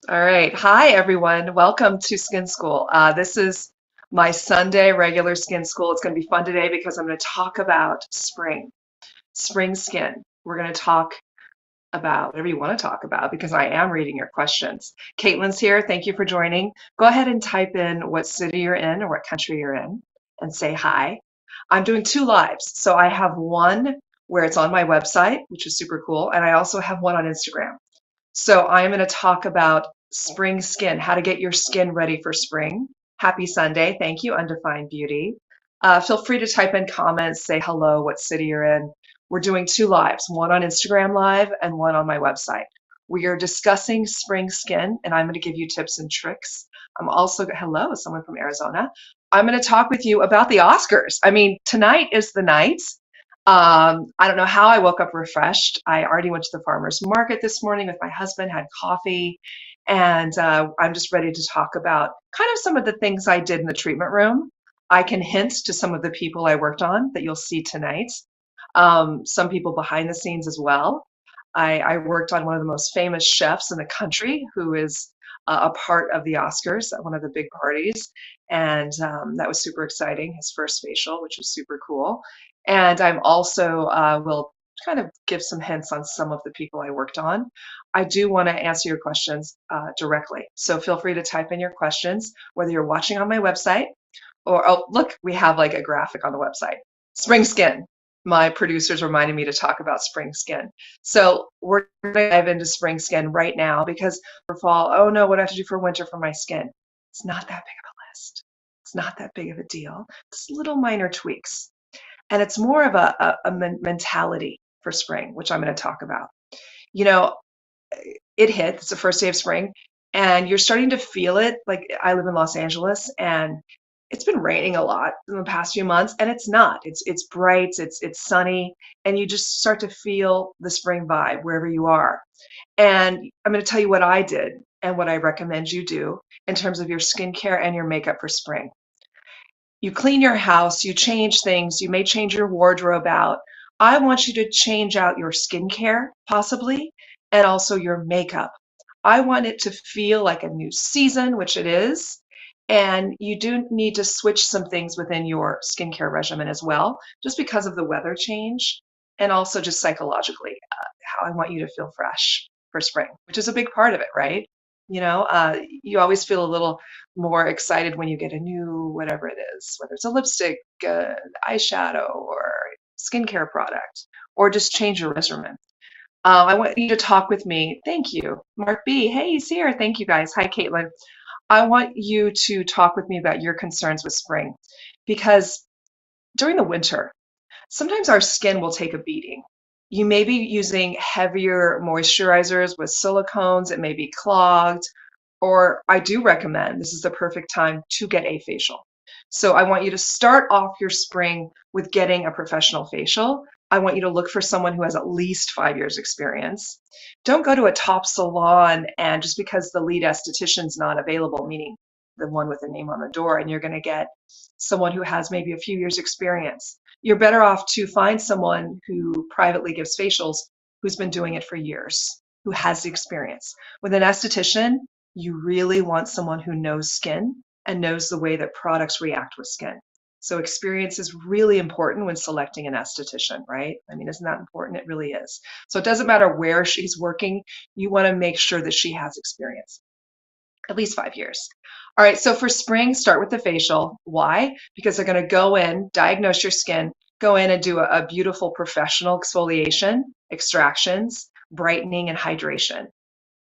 All right. Hi, everyone. Welcome to Skin School. This is my Sunday regular Skin School. It's going to be fun today because I'm going to talk about spring skin. We're going to talk about whatever you want to talk about because I am reading your questions. Caitlin's here. Thank you for joining. Go ahead and type in what city you're in or what country you're in and say hi. I'm doing two lives. So I have one where it's on my website, which is super cool, and I also have one on Instagram. So I'm going to talk about spring skin, how to get your skin ready for spring. Happy Sunday. Thank you, Undefined Beauty. Feel free to type in comments, say hello, what city you're in. We're doing two lives, one on Instagram Live and one on my website. We are discussing spring skin, and I'm going to give you tips and tricks. I'm also, hello, someone from Arizona. I'm going to talk with you about the Oscars. I mean, tonight is the night. I don't know how I woke up refreshed. I already went to the farmer's market this morning with my husband, had coffee, and I'm just ready to talk about kind of some of the things I did in the treatment room. I can hint to some of the people I worked on that you'll see tonight. Some people behind the scenes as well. I worked on one of the most famous chefs in the country who is a part of the Oscars at one of the big parties. And that was super exciting, his first facial, which was super cool. And I'm also will kind of give some hints on some of the people I worked on. I do want to answer your questions directly. So feel free to type in your questions, whether you're watching on my website or, oh, look, we have like a graphic on the website. Spring skin. My producers reminded me to talk about spring skin. So we're going to dive into spring skin right now because for fall, oh no, what do I have to do for winter for my skin? It's not that big of a list. It's not that big of a deal. It's little minor tweaks. And it's more of a mentality for spring, which I'm going to talk about. You know, it hit, it's the first day of spring, and you're starting to feel it. Like I live in Los Angeles, and it's been raining a lot in the past few months, and it's not. It's bright, it's sunny, and you just start to feel the spring vibe wherever you are. And I'm going to tell you what I did and what I recommend you do in terms of your skincare and your makeup for spring. You clean your house, you change things, you may change your wardrobe out. I want you to change out your skincare, possibly, and also your makeup. I want it to feel like a new season, which it is. And you do need to switch some things within your skincare regimen as well, just because of the weather change and also just psychologically, how I want you to feel fresh for spring, which is a big part of it, right? You always feel a little more excited when you get a new whatever it is, whether it's a lipstick, eyeshadow, or skincare product, or just change your regimen. I want you to talk with me. Thank you, Mark B. Hey, he's here. Thank you, guys. Hi, Caitlin. I want you to talk with me about your concerns with spring because during the winter, sometimes our skin will take a beating. You may be using heavier moisturizers with silicones, it may be clogged, or I do recommend this is the perfect time to get a facial. So I want you to start off your spring with getting a professional facial. I want you to look for someone who has at least 5 years experience. Don't go to a top salon and just because the lead esthetician's not available, meaning the one with the name on the door, and you're going to get someone who has maybe a few years experience. You're better off to find someone who privately gives facials who's been doing it for years, who has the experience. With an esthetician, you really want someone who knows skin and knows the way that products react with skin. So experience is really important when selecting an esthetician, right? I mean, isn't that important? It really is. So it doesn't matter where she's working, you want to make sure that she has experience, at least 5 years. All right, so for spring, start with the facial. Why? Because they're going to go in, diagnose your skin, go in and do a beautiful professional exfoliation, extractions, brightening, and hydration.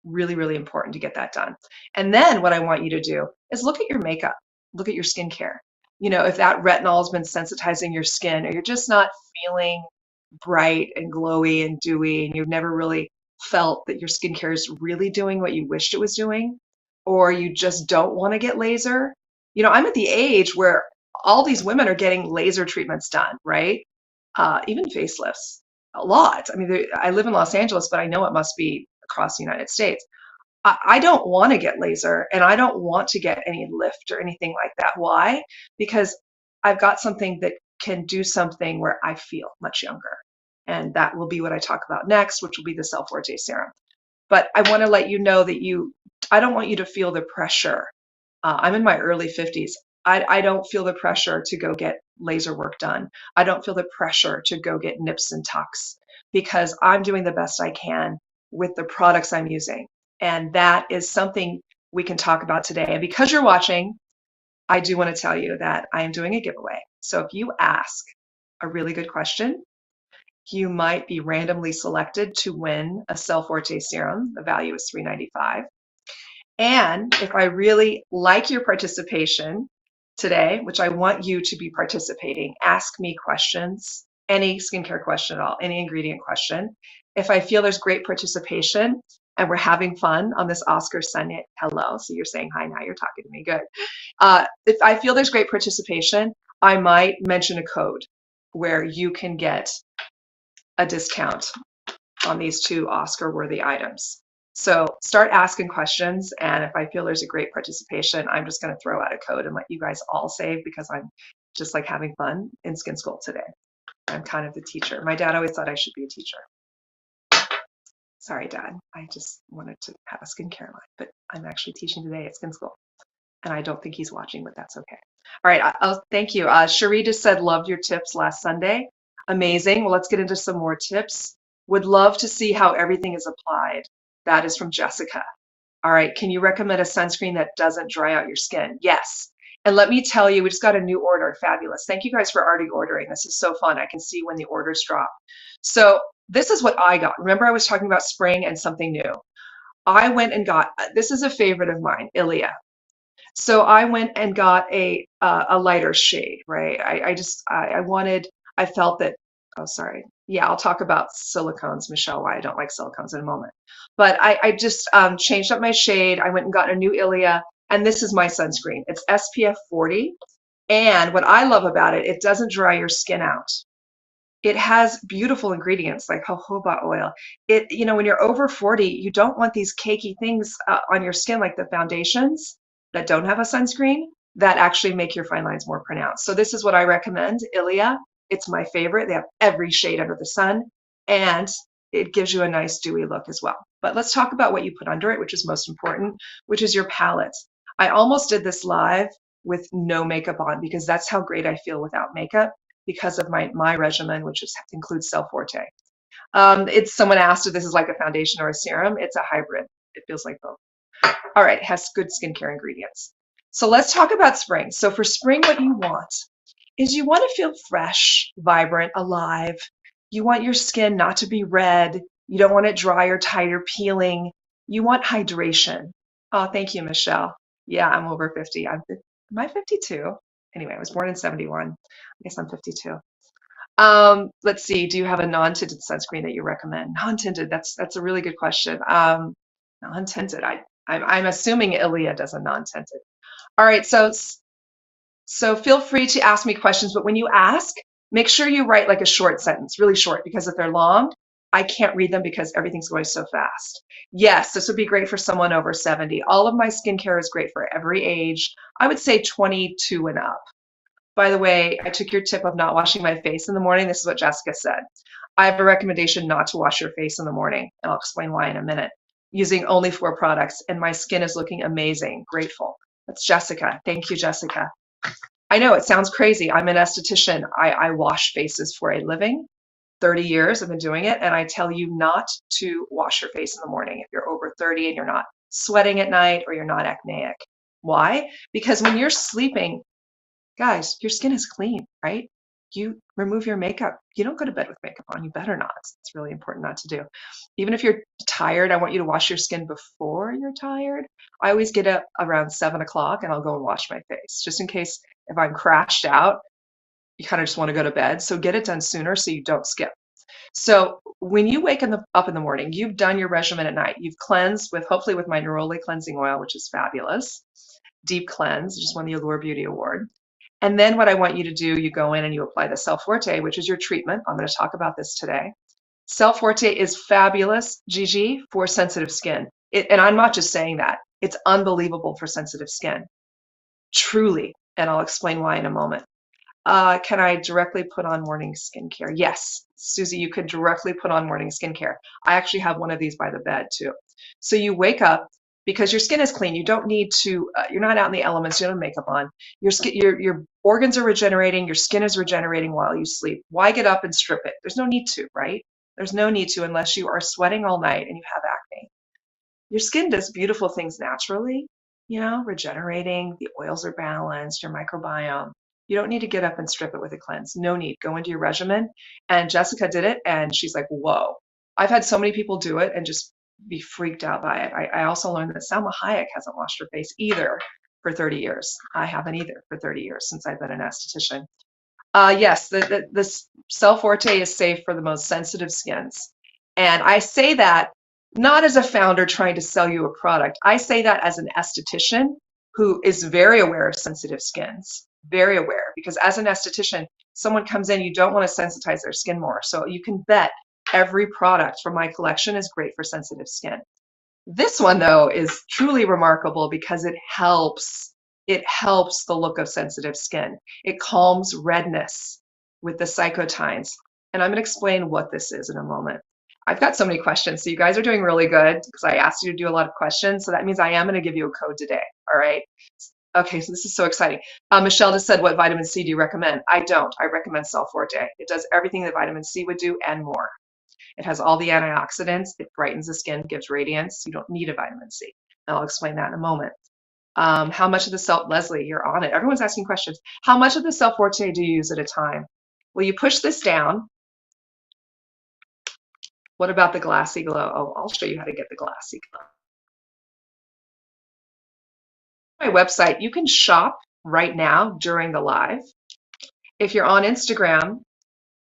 Really, really important to get that done. And then what I want you to do is look at your makeup, look at your skincare. If that retinol has been sensitizing your skin, or you're just not feeling bright and glowy and dewy, and you've never really felt that your skincare is really doing what you wished it was doing, or you just don't want to get laser. I'm at the age where all these women are getting laser treatments done, right? Even facelifts, a lot. I mean, I live in Los Angeles, but I know it must be across the United States. I don't want to get laser and I don't want to get any lift or anything like that. Why? Because I've got something that can do something where I feel much younger. And that will be what I talk about next, which will be the Cell Forte serum. But I want to let you know that you I don't want you to feel the pressure. I'm in my early 50s. I don't feel the pressure to go get laser work done. I don't feel the pressure to go get nips and tucks because I'm doing the best I can with the products I'm using. And that is something we can talk about today. And because you're watching, I do want to tell you that I am doing a giveaway. So if you ask a really good question, you might be randomly selected to win a Cell Forte serum. The value is $3.95. And if I really like your participation today, which I want you to be participating, ask me questions, any skincare question at all, any ingredient question. If I feel there's great participation and we're having fun on this Oscar Sunday, hello, so you're saying hi now, you're talking to me, good. If I feel there's great participation, I might mention a code where you can get a discount on these two Oscar-worthy items. So start asking questions, and if I feel there's a great participation, I'm just going to throw out a code and let you guys all save because I'm just like having fun in Skin School today. I'm kind of the teacher. My dad always thought I should be a teacher. Sorry, Dad. I just wanted to have a skincare line, but I'm actually teaching today at Skin School. And I don't think he's watching, but that's okay. All right, I'll thank you. Cherie just said, loved your tips last Sunday. Amazing. Well, let's get into some more tips. Would love to see how everything is applied. That is from Jessica. All right, can you recommend a sunscreen that doesn't dry out your skin? Yes. And let me tell you, we just got a new order. Fabulous. Thank you guys for already ordering. This is so fun. I can see when the orders drop. So this is what I got. Remember I was talking about spring and something new. I went and got, this is a favorite of mine, Ilia. So I went and got a lighter shade, right? I felt that, oh, sorry. Yeah, I'll talk about silicones, Michelle, why I don't like silicones in a moment. But I just changed up my shade. I went and got a new Ilia, and this is my sunscreen. It's SPF 40. And what I love about it, it doesn't dry your skin out. It has beautiful ingredients like jojoba oil. When you're over 40, you don't want these cakey things on your skin like the foundations that don't have a sunscreen that actually make your fine lines more pronounced. So this is what I recommend, Ilia. It's my favorite. They have every shade under the sun, and it gives you a nice dewy look as well. But let's talk about what you put under it, which is most important, which is your palette. I almost did this live with no makeup on because that's how great I feel without makeup because of my regimen, which includes Cell Forte. Someone asked if this is like a foundation or a serum. It's a hybrid. It feels like both. All right, it has good skincare ingredients. So let's talk about spring. So for spring, what you want is you want to feel fresh, vibrant, alive. You want your skin not to be red. You don't want it dry or tight or peeling. You want hydration. Oh, thank you, Michelle. Yeah, I'm over 50. Am I 52? Anyway, I was born in 71. I guess I'm 52. Let's see. Do you have a non-tinted sunscreen that you recommend? Non-tinted. That's a really good question. Non-tinted. I'm assuming Ilia does a non-tinted. All right. So feel free to ask me questions, but when you ask, make sure you write like a short sentence, really short, because if they're long, I can't read them because everything's going so fast. Yes, this would be great for someone over 70. All of my skincare is great for every age. I would say 22 and up. By the way, I took your tip of not washing my face in the morning. This is what Jessica said. I have a recommendation not to wash your face in the morning, and I'll explain why in a minute. Using only 4 products, and my skin is looking amazing. Grateful. That's Jessica. Thank you, Jessica. I know it sounds crazy. I'm an esthetician. I wash faces for a living. 30 years I've been doing it, and I tell you not to wash your face in the morning if you're over 30 and you're not sweating at night or you're not acneic. Why? Because when you're sleeping, guys, your skin is clean, right? You remove your makeup. You don't go to bed with makeup on. You better not. It's really important not to do. Even if you're tired, I want you to wash your skin before you're tired. I always get up around 7 o'clock and I'll go and wash my face just in case if I'm crashed out, you kind of just want to go to bed. So get it done sooner so you don't skip. So when you wake up in the morning, you've done your regimen at night. You've cleansed hopefully with my Neroli cleansing oil, which is fabulous. Deep cleanse, just won the Allure Beauty Award. And then what I want you to do, you go in and you apply the Cell Forte, which is your treatment. I'm going to talk about this today. Cell Forte is fabulous, Gigi, for sensitive skin. And I'm not just saying that. It's unbelievable for sensitive skin. Truly. And I'll explain why in a moment. Can I directly put on morning skincare? Yes, Susie, you could directly put on morning skincare. I actually have one of these by the bed too. So you wake up, because your skin is clean. You don't need to, you're not out in the elements, you don't have makeup on. Your skin, your organs are regenerating, your skin is regenerating while you sleep. Why get up and strip it? There's no need to, right? There's no need to unless you are sweating all night and you have acne. Your skin does beautiful things naturally, regenerating, the oils are balanced, your microbiome. You don't need to get up and strip it with a cleanse. No need. Go into your regimen. And Jessica did it, and she's like, whoa. I've had so many people do it and just be freaked out by it. I also learned that Salma Hayek hasn't washed her face either for 30 years. I haven't either for 30 years since I've been an esthetician. Yes, the Cell Forte is safe for the most sensitive skins. And I say that not as a founder trying to sell you a product. I say that as an esthetician who is very aware of sensitive skins, very aware, because as an esthetician, someone comes in, you don't want to sensitize their skin more. So you can bet every product from my collection is great for sensitive skin. This one, though, is truly remarkable because it helps. It helps the look of sensitive skin. It calms redness with the cytokines. And I'm going to explain what this is in a moment. I've got so many questions. So you guys are doing really good because I asked you to do a lot of questions. So that means I am going to give you a code today. All right. Okay, so this is so exciting. Michelle just said, what vitamin C do you recommend? I don't. I recommend Cell Forte. It does everything that vitamin C would do and more. It has all the antioxidants. It brightens the skin, gives radiance. You don't need a vitamin C. And I'll explain that in a moment. How much of the Leslie, you're on it. Everyone's asking questions. How much of the Cell Forte do you use at a time? Well, you push this down. What about the glassy glow? Oh, I'll show you how to get the glassy glow. My website, you can shop right now during the live. If you're on Instagram,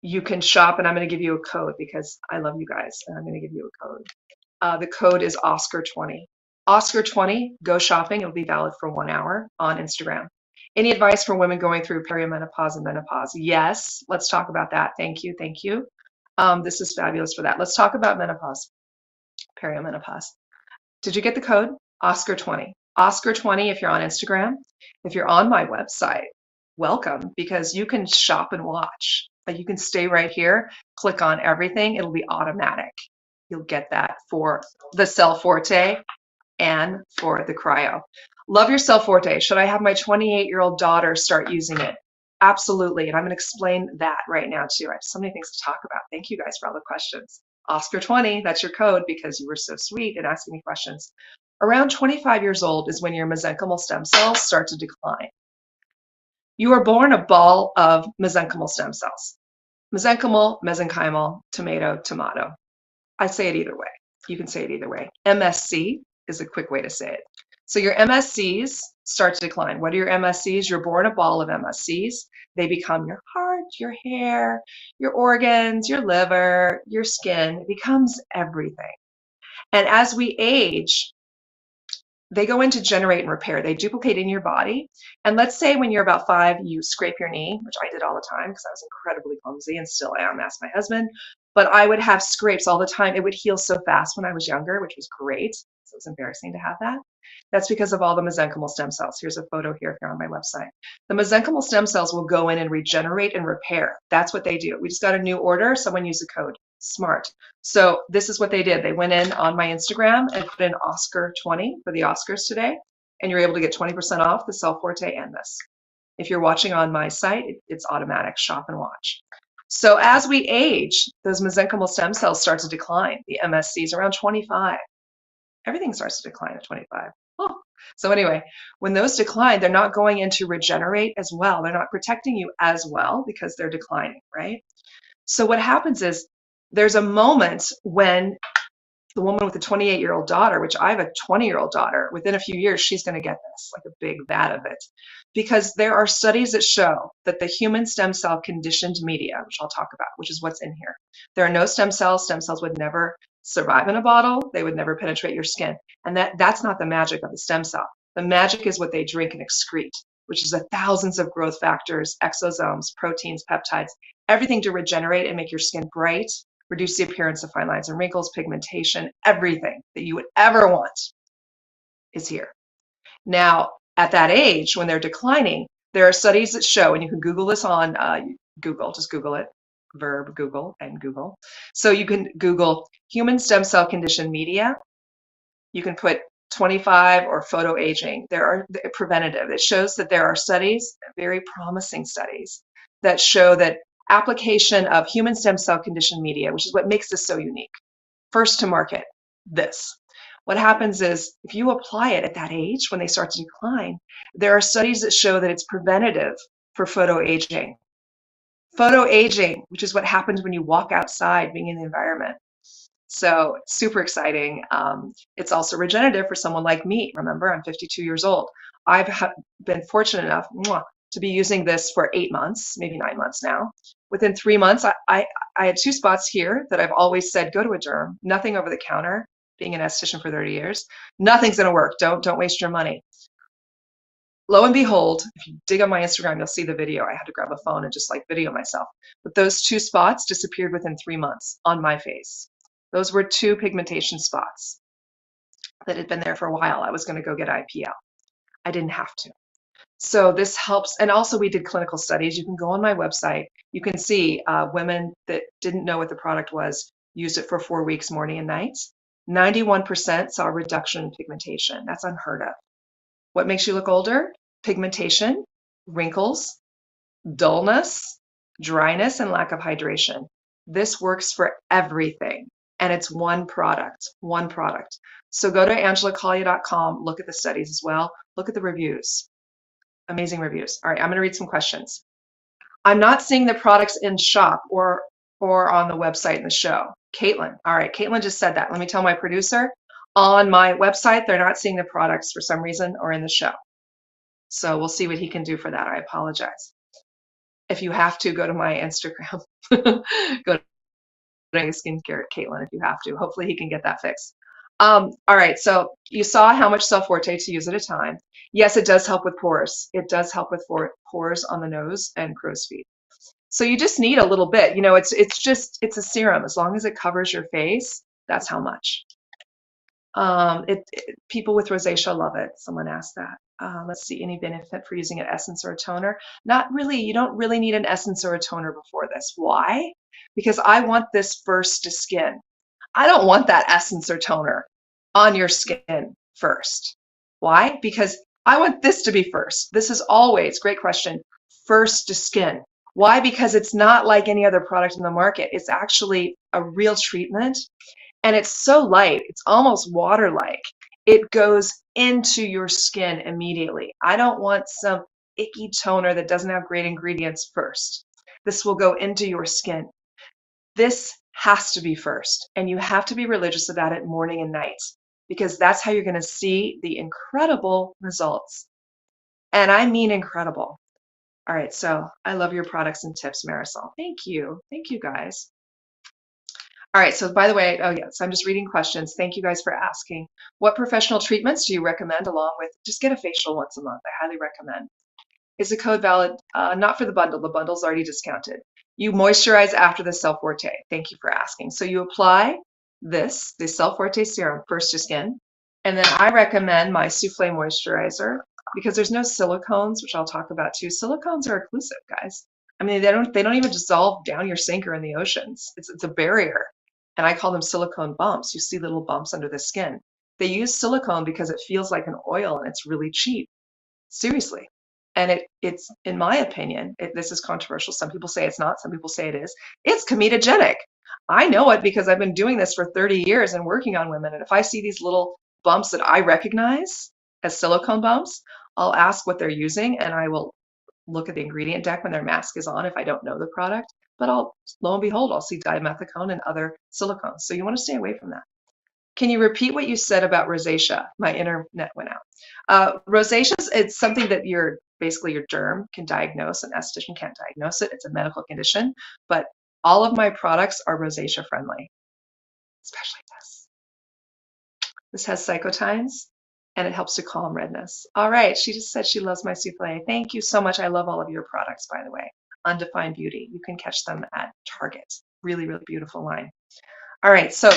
you can shop, and I'm going to give you a code because I love you guys, and I'm going to give you a code. The code is Oscar20. Oscar20, go shopping. It'll be valid for 1 hour on Instagram. Any advice for women going through perimenopause and menopause? Yes, let's talk about that. Thank you, thank you. This is fabulous for that. Let's talk about menopause, perimenopause. Did you get the code? Oscar20. Oscar20 if you're on Instagram. If you're on my website, welcome, because you can shop and watch. Like, you can stay right here, click on everything. It'll be automatic. You'll get that for the Cell Forte and for the Cryo. Love your Cell Forte. Should I have my 28-year-old daughter start using it? Absolutely. And I'm going to explain that right now too. I have so many things to talk about. Thank you guys for all the questions. Oscar20, that's your code because you were so sweet in asking me questions. Around 25 years old is when your mesenchymal stem cells start to decline. You are born a ball of mesenchymal stem cells. Mesenchymal, mesenchymal, tomato. I say it either way. You can say it either way. MSC is a quick way to say it. So your MSCs start to decline. What are your MSCs? You're born a ball of MSCs. They become your heart, your hair, your organs, your liver, your skin. It becomes everything. And as we age, they go into generate and repair. They duplicate in your body. And let's say when you're about 5, you scrape your knee, which I did all the time because I was incredibly clumsy and still am, ask my husband. But I would have scrapes all the time. It would heal so fast when I was younger, which was great. So it's embarrassing to have that. That's because of all the mesenchymal stem cells. Here's a photo here if you're on my website. The mesenchymal stem cells will go in and regenerate and repair. That's what they do. We just got a new order. Someone used the code. Smart. So this is what they did. They went in on my Instagram and put in Oscar20 for the Oscars today, and you're able to get 20% off the Cell Forte and this. If you're watching on my site, it's automatic. Shop and watch. So as we age, those mesenchymal stem cells start to decline. The MSCs around 25. Everything starts to decline at 25. Oh. So anyway, when those decline, they're not going in to regenerate as well. They're not protecting you as well because they're declining, right? So what happens is there's a moment when the woman with a 28-year-old daughter, which I have a 20-year-old daughter, within a few years, she's going to get this, like a big vat of it. Because there are studies that show that the human stem cell conditioned media, which I'll talk about, which is what's in here. There are no stem cells. Stem cells would never survive in a bottle. They would never penetrate your skin. And that's not the magic of the stem cell. The magic is what they drink and excrete, which is the thousands of growth factors, exosomes, proteins, peptides, everything to regenerate and make your skin bright, reduce the appearance of fine lines and wrinkles, pigmentation, everything that you would ever want is here. Now, at that age, when they're declining, there are studies that show, and you can Google this on Google, just Google it, verb Google and Google. So you can Google human stem cell conditioned media. You can put 25 or photo aging. There are preventative. It shows that there are studies, very promising studies, that show that application of human stem cell conditioned media, which is what makes this so unique, first to market, this. What happens is if you apply it at that age when they start to decline, there are studies that show that it's preventative for photo aging. Photo aging, which is what happens when you walk outside being in the environment. So super exciting. It's also regenerative for someone like me. Remember, I'm 52 years old. I've been fortunate enough to be using this for 8 months, maybe 9 months now. Within 3 months, I had 2 spots here that I've always said, go to a derm, nothing over the counter, being an esthetician for 30 years. Nothing's gonna work, don't waste your money. Lo and behold, if you dig on my Instagram, you'll see the video. I had to grab a phone and just like video myself. But those 2 spots disappeared within 3 months on my face. Those were 2 pigmentation spots that had been there for a while. I was going to go get IPL. I didn't have to. So this helps. And also we did clinical studies. You can go on my website. You can see women that didn't know what the product was, used it for 4 weeks, morning and nights. 91% saw a reduction in pigmentation. That's unheard of. What makes you look older? Pigmentation, wrinkles, dullness, dryness, and lack of hydration. This works for everything. And it's one product. So go to angelacollier.com, look at the studies as well, look at the reviews. Amazing reviews. All right, I'm gonna read some questions. I'm not seeing the products in shop or on the website in the show. Caitlin, all right, Caitlin just said that. Let me tell my producer, on my website, they're not seeing the products for some reason or in the show. So we'll see what he can do for that. I apologize. If you have to, go to my Instagram. Go to Skincare Caitlin if you have to. Hopefully he can get that fixed. All right, so you saw how much Cell Forte to use at a time. Yes, it does help with pores. It does help with pores on the nose and crow's feet. So you just need a little bit. You know, it's a serum. As long as it covers your face, that's how much. People with rosacea love it. Someone asked that. Let's see, any benefit for using an essence or a toner? Not really. You don't really need an essence or a toner before this. Why? Because I want this first to skin. I don't want that essence or toner on your skin first. Why? Because I want this to be first. This is always, great question, first to skin. Why? Because it's not like any other product in the market. It's actually a real treatment. And it's so light, it's almost water-like. It goes into your skin immediately. I don't want some icky toner that doesn't have great ingredients first. This will go into your skin. This has to be first, and you have to be religious about it morning and night, because that's how you're going to see the incredible results. And I mean incredible. All right, so I love your products and tips, Marisol. Thank you. Thank you, guys. All right, so by the way, oh yes, I'm just reading questions. Thank you guys for asking. What professional treatments do you recommend along with, just get a facial once a month. I highly recommend. Is the code valid? Not for the bundle. The bundle's already discounted. You moisturize after the Cell Forte. Thank you for asking. So you apply this, the Cell Forte serum, first to skin. And then I recommend my Souffle Moisturizer because there's no silicones, which I'll talk about too. Silicones are occlusive, guys. I mean, they don't even dissolve down your sink or in the oceans. It's a barrier. And I call them silicone bumps. You see little bumps under the skin. They use silicone because it feels like an oil and it's really cheap. Seriously. And it's, in my opinion, this is controversial. Some people say it's not. Some people say it is. It's comedogenic. I know it because I've been doing this for 30 years and working on women. And if I see these little bumps that I recognize as silicone bumps, I'll ask what they're using and I will look at the ingredient deck when their mask is on if I don't know the product. But lo and behold, I'll see dimethicone and other silicones. So you want to stay away from that. Can you repeat what you said about rosacea? My internet went out. Rosacea, it's something that basically your derm can diagnose. An esthetician can't diagnose it. It's a medical condition. But all of my products are rosacea friendly, especially this. This has cycotines and it helps to calm redness. All right, she just said she loves my souffle. Thank you so much. I love all of your products, by the way. Undefined Beauty. You can catch them at Target. Really, really beautiful line. All right, so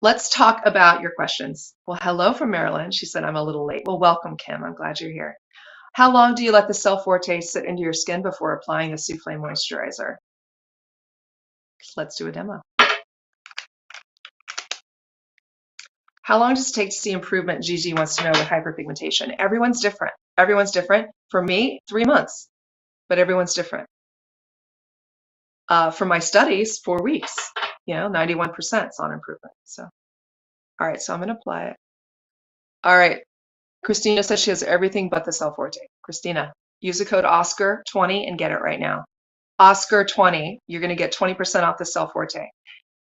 let's talk about your questions. Well, hello from Maryland. She said I'm a little late. Well, welcome, Kim. I'm glad you're here. How long do you let the Cell Forte sit into your skin before applying the Souffle Moisturizer? Let's do a demo. How long does it take to see improvement? Gigi wants to know with hyperpigmentation. Everyone's different. Everyone's different. For me, 3 months, but everyone's different. For my studies, 4 weeks, 91% on improvement. So, all right, so I'm going to apply it. All right, Christina says she has everything but the Cell Forte. Christina, use the code OSCAR20 and get it right now. OSCAR20, you're going to get 20% off the Cell Forte.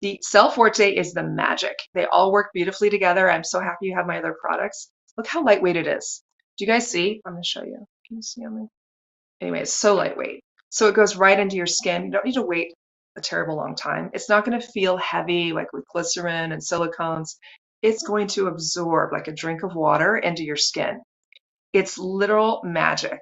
The Cell Forte is the magic. They all work beautifully together. I'm so happy you have my other products. Look how lightweight it is. Do you guys see? I'm going to show you. Can you see on me? Anyway, it's so lightweight. So it goes right into your skin. You don't need to wait a terrible long time. It's not going to feel heavy like with glycerin and silicones. It's going to absorb like a drink of water into your skin. It's literal magic.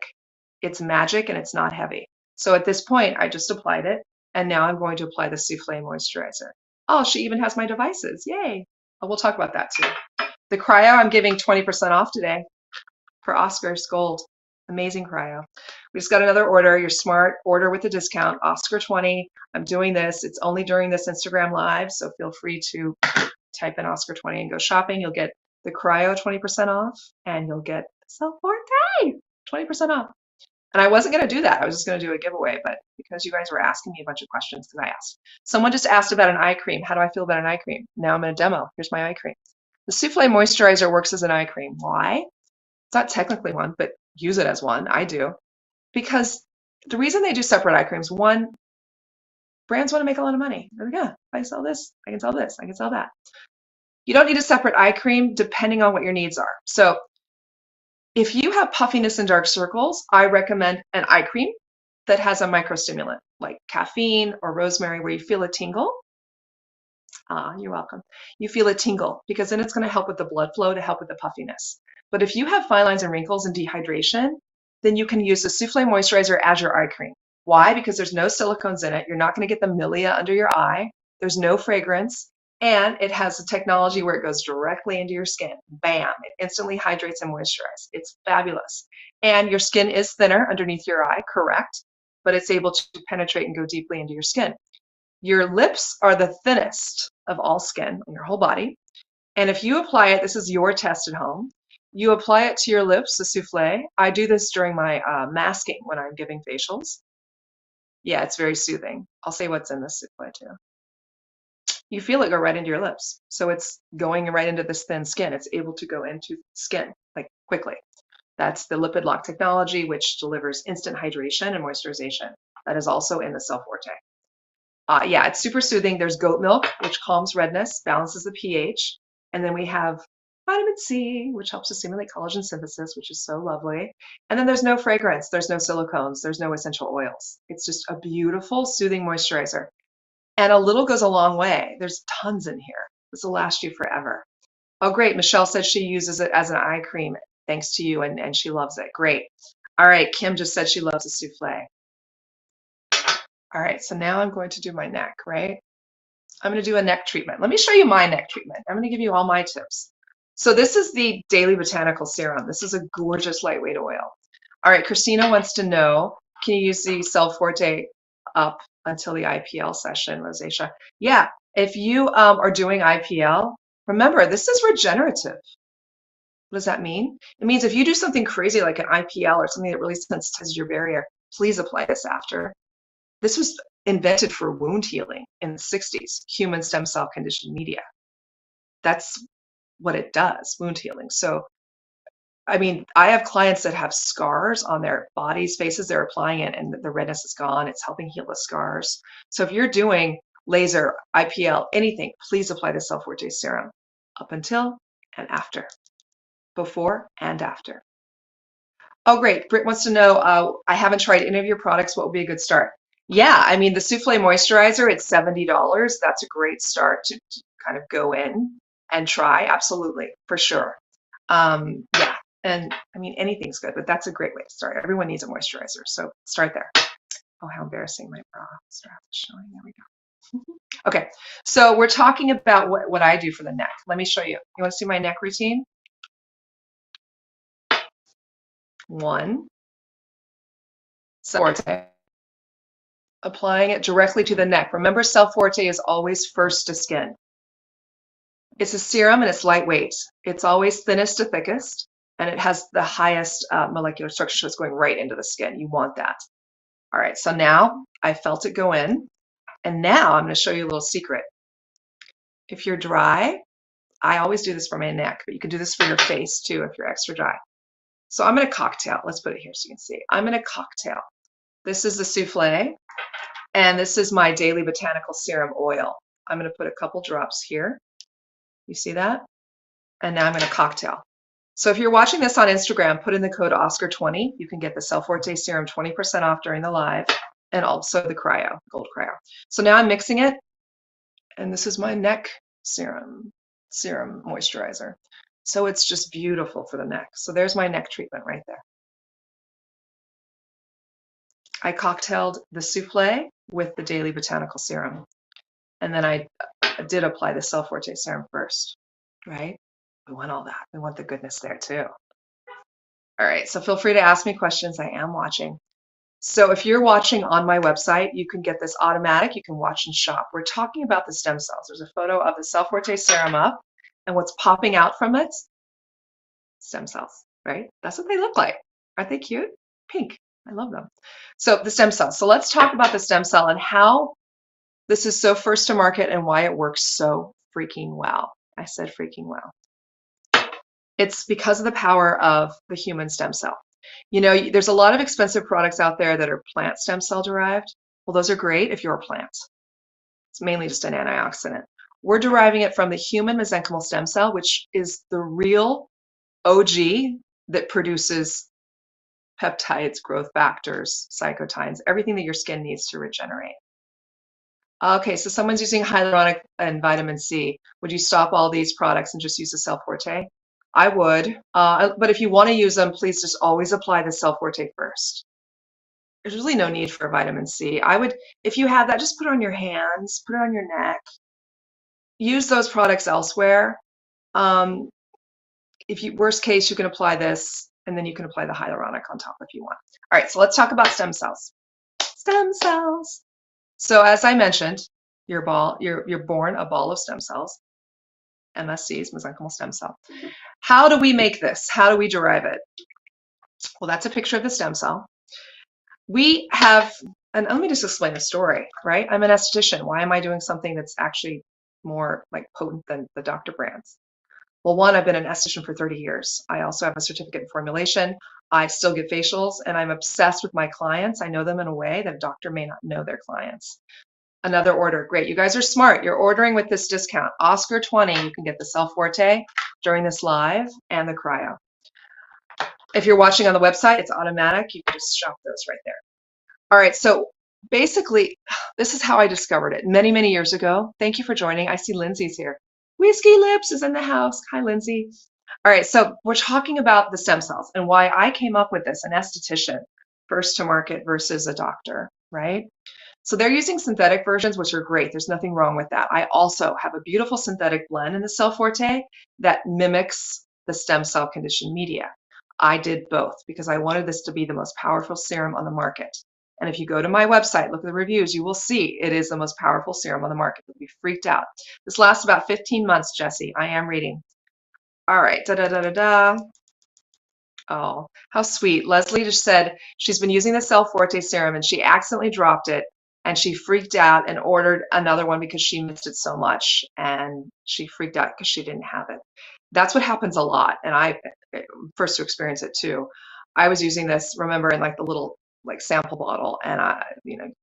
It's magic and it's not heavy. So at this point, I just applied it, and now I'm going to apply the Souffle Moisturizer. Oh, she even has my devices. Yay. Oh, we'll talk about that too. The Cryo, I'm giving 20% off today for Oscar's Gold. Amazing Cryo. We just got another order. You're smart. Order with the discount, Oscar20. I'm doing this. It's only during this Instagram Live, so feel free to type in Oscar20 and go shopping. You'll get the Cryo 20% off, and you'll get the Cell Forte 20% off. And I wasn't going to do that. I was just going to do a giveaway, but because you guys were asking me a bunch of questions, because I asked. Someone just asked about an eye cream. How do I feel about an eye cream? Now I'm going to demo. Here's my eye cream. The Souffle Moisturizer works as an eye cream. Why? It's not technically one, but use it as one. I do. Because the reason they do separate eye creams, one, brands want to make a lot of money. They're like, yeah, if I sell this, I can sell this, I can sell that. You don't need a separate eye cream depending on what your needs are. So if you have puffiness and dark circles, I recommend an eye cream that has a microstimulant like caffeine or rosemary where you feel a tingle. You're welcome. You feel a tingle because then it's going to help with the blood flow to help with the puffiness. But if you have fine lines and wrinkles and dehydration, then you can use the Souffle Moisturizer as your eye cream. Why? Because there's no silicones in it. You're not going to get the milia under your eye. There's no fragrance. And it has a technology where it goes directly into your skin. Bam! It instantly hydrates and moisturizes. It's fabulous. And your skin is thinner underneath your eye, correct? But it's able to penetrate and go deeply into your skin. Your lips are the thinnest of all skin on your whole body. And if you apply it, this is your test at home, you apply it to your lips, the souffle. I do this during my masking when I'm giving facials. Yeah, it's very soothing. I'll say what's in this souffle too. You feel it go right into your lips. So it's going right into this thin skin. It's able to go into skin like quickly. That's the Lipid Lock technology, which delivers instant hydration and moisturization. That is also in the Cell Forte. Yeah, it's super soothing. There's goat milk, which calms redness, balances the pH. And then we have vitamin C, which helps to stimulate collagen synthesis, which is so lovely. And then there's no fragrance, there's no silicones, there's no essential oils. It's just a beautiful, soothing moisturizer. And a little goes a long way. There's tons in here. This will last you forever. Oh, great. Michelle said she uses it as an eye cream, thanks to you, and she loves it. Great. All right, Kim just said she loves a souffle. All right, so now I'm going to do my neck, right? I'm going to do a neck treatment. Let me show you my neck treatment. I'm going to give you all my tips. So this is the Daily Botanical Serum. This is a gorgeous lightweight oil. All right, Christina wants to know, can you use the Cell Forte up until the IPL session, Rosacea? Yeah, if you are doing IPL, remember, this is regenerative. What does that mean? It means if you do something crazy like an IPL or something that really sensitizes your barrier, please apply this after. This was invented for wound healing in the 60s, human stem cell conditioned media. That's what it does, wound healing. So, I mean, I have clients that have scars on their bodies, faces, they're applying it and the redness is gone. It's helping heal the scars. So if you're doing laser, IPL, anything, please apply the Cell Forte serum up until and after, before and after. Oh, great. Britt wants to know, I haven't tried any of your products. What would be a good start? Yeah, I mean, the Souffle Moisturizer, it's $70. That's a great start to kind of go in and try. Absolutely, for sure. Yeah, and I mean, anything's good, but that's a great way to start. Everyone needs a moisturizer, so start there. Oh, how embarrassing, my bra strap is showing. There we go. Okay, so we're talking about what I do for the neck. Let me show you. You want to see my neck routine? 1, Cell Forte. Applying it directly to the neck. Remember, Cell Forte is always first to skin. It's a serum and it's lightweight. It's always thinnest to thickest, and it has the highest molecular structure, so it's going right into the skin. You want that. All right, so now I felt it go in, and now I'm going to show you a little secret. If you're dry, I always do this for my neck, but you can do this for your face too if you're extra dry. So I'm going to cocktail. Let's put it here so you can see. I'm going to cocktail. This is the souffle, and this is my Daily Botanical Serum Oil. I'm going to put a couple drops here. You see that? And now I'm going to cocktail. So if you're watching this on Instagram, put in the code OSCAR20. You can get the Cell Forte Serum 20% off during the live, and also the Cryo, Gold Cryo. So now I'm mixing it, and this is my neck serum moisturizer. So it's just beautiful for the neck. So there's my neck treatment right there. I cocktailed the souffle with the Daily Botanical Serum. And then I did apply the Cell Forte Serum first, right? We want all that. We want the goodness there too. All right, so feel free to ask me questions. I am watching. So if you're watching on my website, you can get this automatic. You can watch and shop. We're talking about the stem cells. There's a photo of the Cell Forte Serum up, and what's popping out from it? Stem cells, right? That's what they look like. Aren't they cute? Pink. I love them. So the stem cells. So let's talk about the stem cell and how this is so first to market and why it works so freaking well. I said freaking well. It's because of the power of the human stem cell. You know, there's a lot of expensive products out there that are plant stem cell derived. Well, those are great if you're a plant. It's mainly just an antioxidant. We're deriving it from the human mesenchymal stem cell, which is the real OG that produces peptides, growth factors, cytokines, everything that your skin needs to regenerate. Okay, so someone's using hyaluronic and vitamin C. Would you stop all these products and just use the Cell Forte? I would, but if you want to use them, please just always apply the Cell Forte first. There's really no need for vitamin C. I would, if you have that, just put it on your hands, put it on your neck. Use those products elsewhere. If you, worst case, you can apply this, and then you can apply the hyaluronic on top if you want. All right, so let's talk about stem cells. Stem cells. So as I mentioned, you're born a ball of stem cells, MSCs, mesenchymal stem cell. How do we make this? How do we derive it? Well, that's a picture of the stem cell. We have, and let me just explain the story, right? I'm an esthetician. Why am I doing something that's actually more like potent than the doctor brands? Well, one, I've been an esthetician for 30 years. I also have a certificate in formulation. I still get facials, and I'm obsessed with my clients. I know them in a way that a doctor may not know their clients. Another order. Great. You guys are smart. You're ordering with this discount. OSCAR20, you can get the Cell Forte during this live and the Cryo. If you're watching on the website, it's automatic. You can just shop those right there. All right. So basically, this is how I discovered it many, many years ago. Thank you for joining. I see Lindsay's here. Whiskey Lips is in the house. Hi, Lindsay. All right. So we're talking about the stem cells and why I came up with this, an esthetician, first to market versus a doctor, right? So they're using synthetic versions, which are great. There's nothing wrong with that. I also have a beautiful synthetic blend in the Cell Forte that mimics the stem cell conditioned media. I did both because I wanted this to be the most powerful serum on the market. And if you go to my website, look at the reviews, you will see it is the most powerful serum on the market. You'll be freaked out. This lasts about 15 months, Jesse. I am reading. All right, da-da-da-da-da. Oh, how sweet. Leslie just said she's been using the Cell Forte serum and she accidentally dropped it and she freaked out and ordered another one because she missed it so much and she freaked out because she didn't have it. That's what happens a lot. And I first to experience it too. I was using this, remember, in like the little like sample bottle and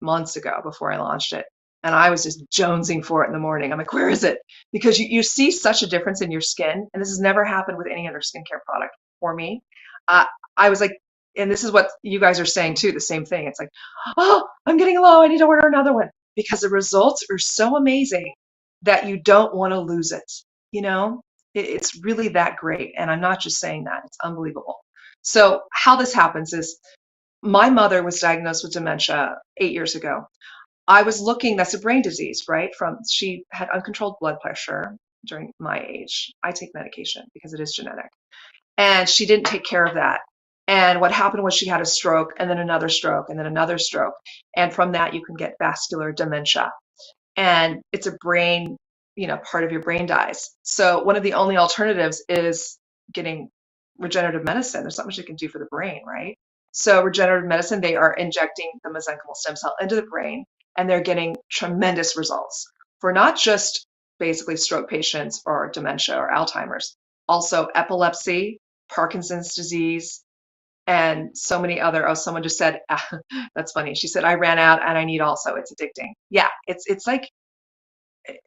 months ago before I launched it. And I was just jonesing for it in the morning. I'm like, where is it? Because you see such a difference in your skin. And this has never happened with any other skincare product for me. I was like, and this is what you guys are saying too, the same thing. It's like, oh, I'm getting low. I need to order another one because the results are so amazing that you don't want to lose it. You know, it's really that great. And I'm not just saying that, it's unbelievable. So how this happens is my mother was diagnosed with dementia 8 years ago. I was looking, that's a brain disease, right? She had uncontrolled blood pressure during my age. I take medication because it is genetic. And she didn't take care of that. And what happened was she had a stroke and then another stroke and then another stroke. And from that, you can get vascular dementia. And it's a brain part of your brain dies. So one of the only alternatives is getting regenerative medicine. There's not much you can do for the brain, right? So regenerative medicine, they are injecting the mesenchymal stem cell into the brain, and they're getting tremendous results for not just basically stroke patients or dementia or Alzheimer's, also epilepsy, Parkinson's disease, and so many other. Oh, someone just said, that's funny. She said, I ran out and I need also. It's addicting. Yeah, it's like,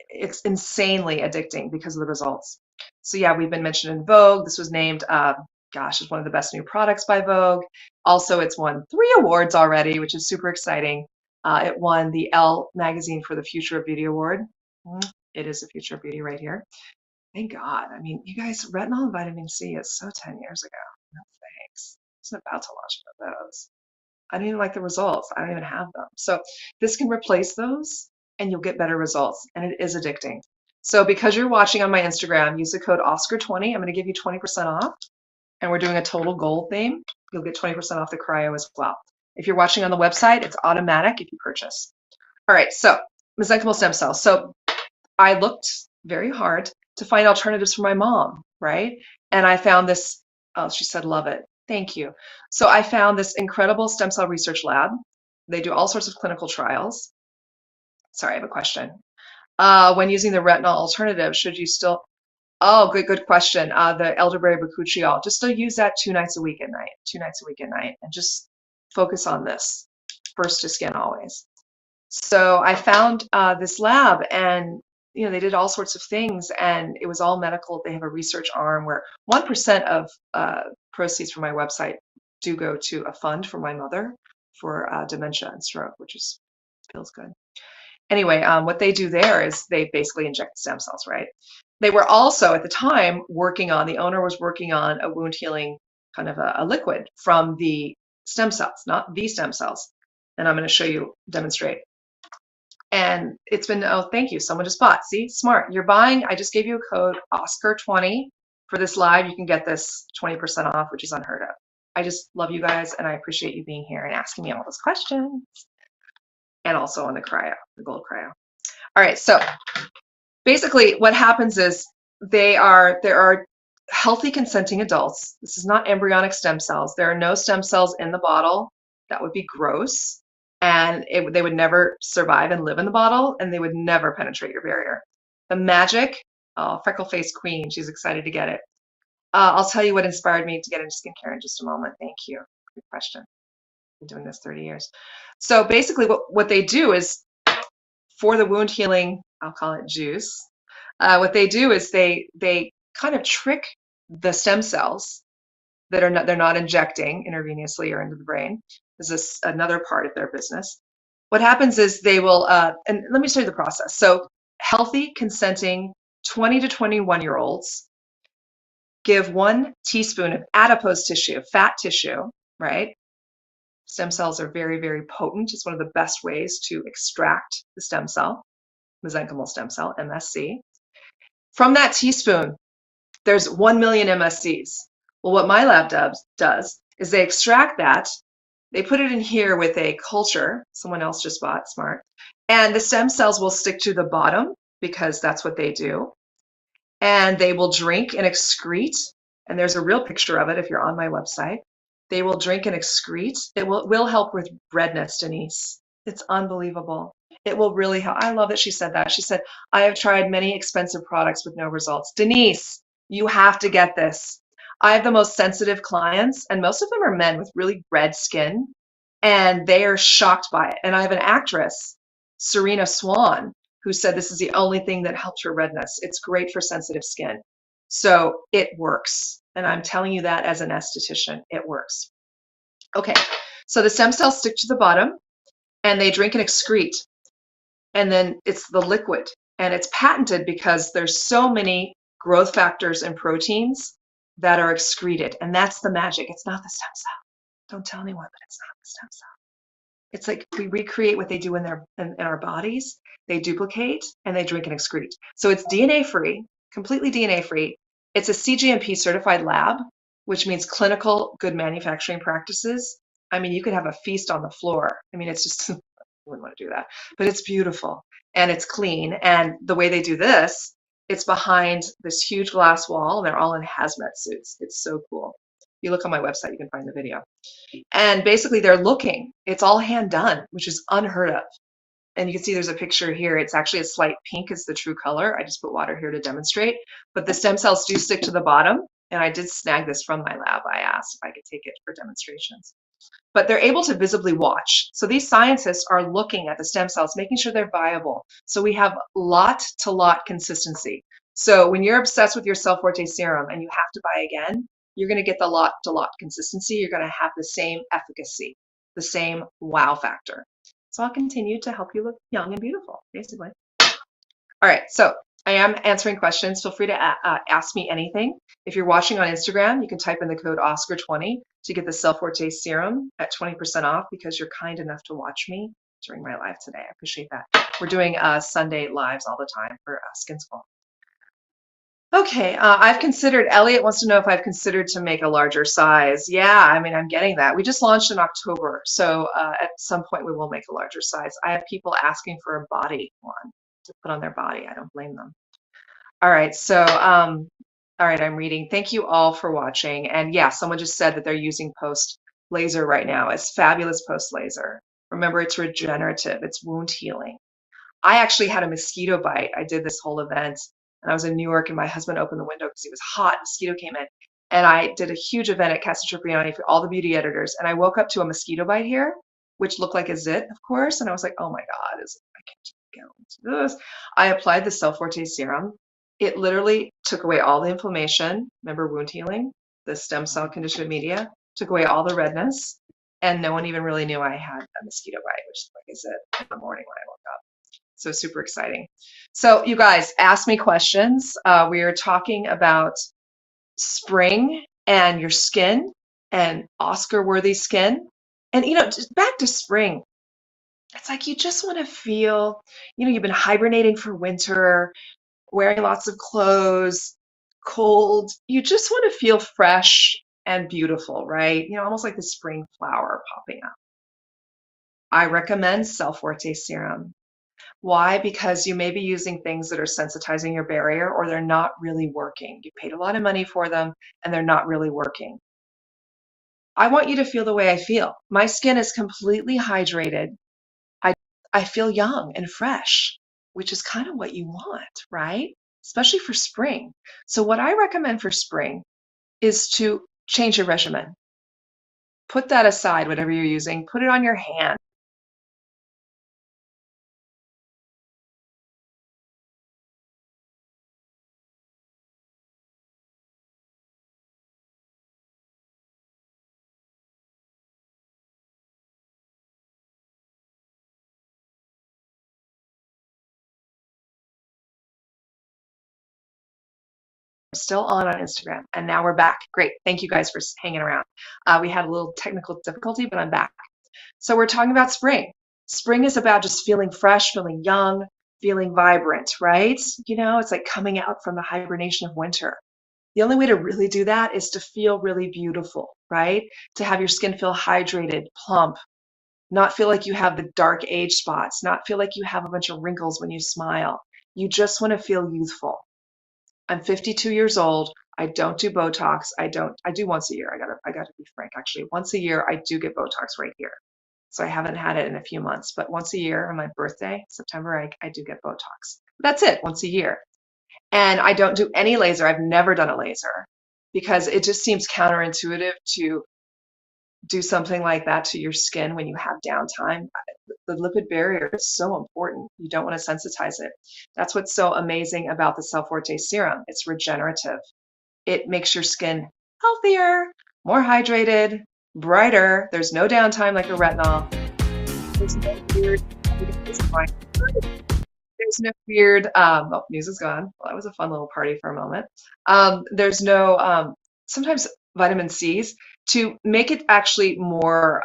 it's insanely addicting because of the results. So yeah, we've been mentioned in Vogue. This was named, gosh, it's one of the best new products by Vogue. Also, it's won 3 awards already, which is super exciting. It won the Elle Magazine for the Future of Beauty Award. It is the future of beauty right here. Thank God. I mean, you guys, retinol and vitamin C is so 10 years ago. No thanks. I wasn't about to launch one of those. I don't even like the results. I don't even have them. So this can replace those and you'll get better results. And it is addicting. So because you're watching on my Instagram, use the code Oscar20. I'm going to give you 20% off. And we're doing a total gold theme. You'll get 20% off the cryo as well. If you're watching on the website, it's automatic if you purchase. All right, so mesenchymal stem cells. So I looked very hard to find alternatives for my mom, right? And I found this, oh, she said, love it. Thank you. So I found this incredible stem cell research lab. They do all sorts of clinical trials. Sorry, I have a question. When using the retinol alternative, should you still, oh, good question. The elderberry bakuchiol, just still use that 2 nights a week at night, 2 nights a week at night, and just focus on this, first to skin always. So I found this lab, and they did all sorts of things, and it was all medical. They have a research arm where 1% of proceeds from my website do go to a fund for my mother for dementia and stroke, which feels good. Anyway, what they do there is they basically inject stem cells, right? They were also at the time the owner was working on a wound healing kind of a liquid from the stem cells, not the stem cells. And I'm going to show you, demonstrate. And it's been, oh, thank you. Someone just bought. See, smart. You're buying. I just gave you a code Oscar20 for this live. You can get this 20% off, which is unheard of. I just love you guys, and I appreciate you being here and asking me all those questions. And also on the cryo, the gold cryo. All right. So basically, what happens is there are healthy consenting adults. This is not embryonic stem cells. There are no stem cells in the bottle. That would be gross. And they would never survive and live in the bottle, and they would never penetrate your barrier. The magic, oh, freckle-faced queen, she's excited to get it. I'll tell you what inspired me to get into skincare in just a moment. Thank you. Good question. I've been doing this 30 years. So basically what they do is, for the wound healing, I'll call it juice, what they do is they kind of trick the stem cells that they're not injecting intravenously or into the brain. This is another part of their business. What happens is they will, and let me show you the process. So healthy, consenting 20 to 21-year-olds give 1 teaspoon of adipose tissue, fat tissue, right? Stem cells are very, very potent. It's one of the best ways to extract the stem cell, mesenchymal stem cell, MSC. From that teaspoon, there's 1 million MSCs. Well, what my lab does is they extract that, they put it in here with a culture, someone else just bought, smart, and the stem cells will stick to the bottom because that's what they do. And they will drink and excrete, and there's a real picture of it if you're on my website. They will drink and excrete. It will help with redness, Denise. It's unbelievable. It will really help. I love that she said that. She said, I have tried many expensive products with no results. Denise, you have to get this. I have the most sensitive clients, and most of them are men with really red skin, and they are shocked by it. And I have an actress, Serena Swan, who said this is the only thing that helped her redness. It's great for sensitive skin. So it works. And I'm telling you that as an esthetician, it works. Okay, so the stem cells stick to the bottom, and they drink and excrete. And then it's the liquid. And it's patented because there's so many growth factors and proteins that are excreted. And that's the magic. It's not the stem cell. Don't tell anyone, but it's not the stem cell. It's like we recreate what they do in our bodies. They duplicate and they drink and excrete. So it's DNA free, completely DNA free. It's a CGMP certified lab, which means clinical good manufacturing practices. I mean, you could have a feast on the floor. I mean, it's just wouldn't want to do that, but it's beautiful and it's clean. And the way they do this, it's behind this huge glass wall, and they're all in hazmat suits. It's so cool. If you look on my website, you can find the video. And basically, they're looking. It's all hand done, which is unheard of. And you can see there's a picture here. It's actually a slight pink is the true color. I just put water here to demonstrate. But the stem cells do stick to the bottom. And I did snag this from my lab. I asked if I could take it for demonstrations. But they're able to visibly watch. So these scientists are looking at the stem cells, making sure they're viable. So we have lot to lot consistency. So when you're obsessed with your Cell Forte serum and you have to buy again, you're going to get the lot to lot consistency. You're going to have the same efficacy, the same wow factor. So I'll continue to help you look young and beautiful, basically. All right, so I am answering questions. Feel free to ask me anything. If you're watching on Instagram, you can type in the code Oscar20 to get the Cell Forte serum at 20% off because you're kind enough to watch me during my live today. I appreciate that. We're doing Sunday lives all the time for Skin School. Okay, I've considered, Elliot wants to know if I've considered to make a larger size. Yeah, I mean, I'm getting that. We just launched in October, so at some point we will make a larger size. I have people asking for a body one to put on their body. I don't blame them. All right, so, all right, I'm reading. Thank you all for watching. And yeah, someone just said that they're using Post Laser right now. It's fabulous Post Laser. Remember, it's regenerative, it's wound healing. I actually had a mosquito bite. I did this whole event and I was in New York and my husband opened the window because it was hot. Mosquito came in and I did a huge event at Casa Cipriani for all the beauty editors. And I woke up to a mosquito bite here, which looked like a zit, of course. And I was like, oh my God, I can't go into this. I applied the Cell Forte serum. It literally took away all the inflammation. Remember wound healing, the stem cell conditioned media, took away all the redness. And no one even really knew I had a mosquito bite, which like I said, in the morning when I woke up. So super exciting. So you guys ask me questions. We are talking about spring and your skin and Oscar-worthy skin. And, you know, just back to spring. It's like you just want to feel, you know, you've been hibernating for winter, wearing lots of clothes, cold. You just want to feel fresh and beautiful, right? You know, almost like the spring flower popping up. I recommend Cell Forte serum. Why? Because you may be using things that are sensitizing your barrier or they're not really working. You paid a lot of money for them and they're not really working. I want you to feel the way I feel. My skin is completely hydrated. I feel young and fresh, which is kind of what you want, right? Especially for spring. So what I recommend for spring is to change your regimen. Put that aside, whatever you're using, put it on your hand. Still on Instagram, and now we're back. Great. Thank you guys for hanging around. We had a little technical difficulty, but I'm back. So we're talking about spring. Spring is about just feeling fresh, feeling young, feeling vibrant, right? You know, it's like coming out from the hibernation of winter. The only way to really do that is to feel really beautiful, right? To have your skin feel hydrated, plump, not feel like you have the dark age spots, not feel like you have a bunch of wrinkles when you smile. You just want to feel youthful. I'm 52 years old. I don't do Botox. I do once a year. I gotta be frank, actually. Once a year, I do get Botox right here. So I haven't had it in a few months, but once a year on my birthday, September, I do get Botox. That's it, once a year. And I don't do any laser. I've never done a laser because it just seems counterintuitive to do something like that to your skin when you have downtime. The lipid barrier is so important. You don't want to sensitize it. That's what's so amazing about the Cell Forte serum. It's regenerative. It makes your skin healthier, more hydrated, brighter. There's no downtime like a retinol. There's no weird, there's no weird, oh, news is gone. Well, that was a fun little party for a moment. There's no, sometimes vitamin C's to make it actually more,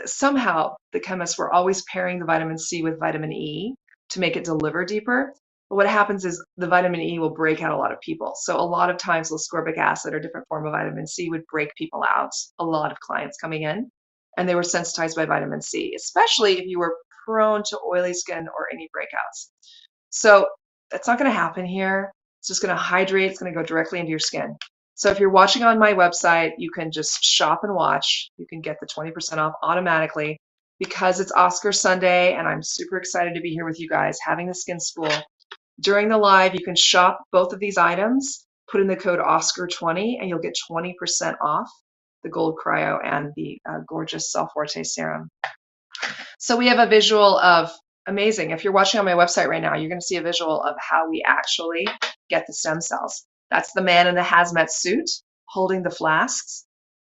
somehow the chemists were always pairing the vitamin C with vitamin E to make it deliver deeper. But what happens is the vitamin E will break out a lot of people. So a lot of times ascorbic acid or different form of vitamin C would break people out. A lot of clients coming in and they were sensitized by vitamin C, especially if you were prone to oily skin or any breakouts. So that's not going to happen here. It's just going to hydrate. It's going to go directly into your skin. So if you're watching on my website, you can just shop and watch. You can get the 20% off automatically because it's Oscar Sunday, and I'm super excited to be here with you guys having the Skin School. During the live, you can shop both of these items, put in the code OSCAR20, and you'll get 20% off the Gold Cryo and the gorgeous Cell Forte Serum. So we have a visual of, amazing. If you're watching on my website right now, you're going to see a visual of how we actually get the stem cells. That's the man in the hazmat suit holding the flasks.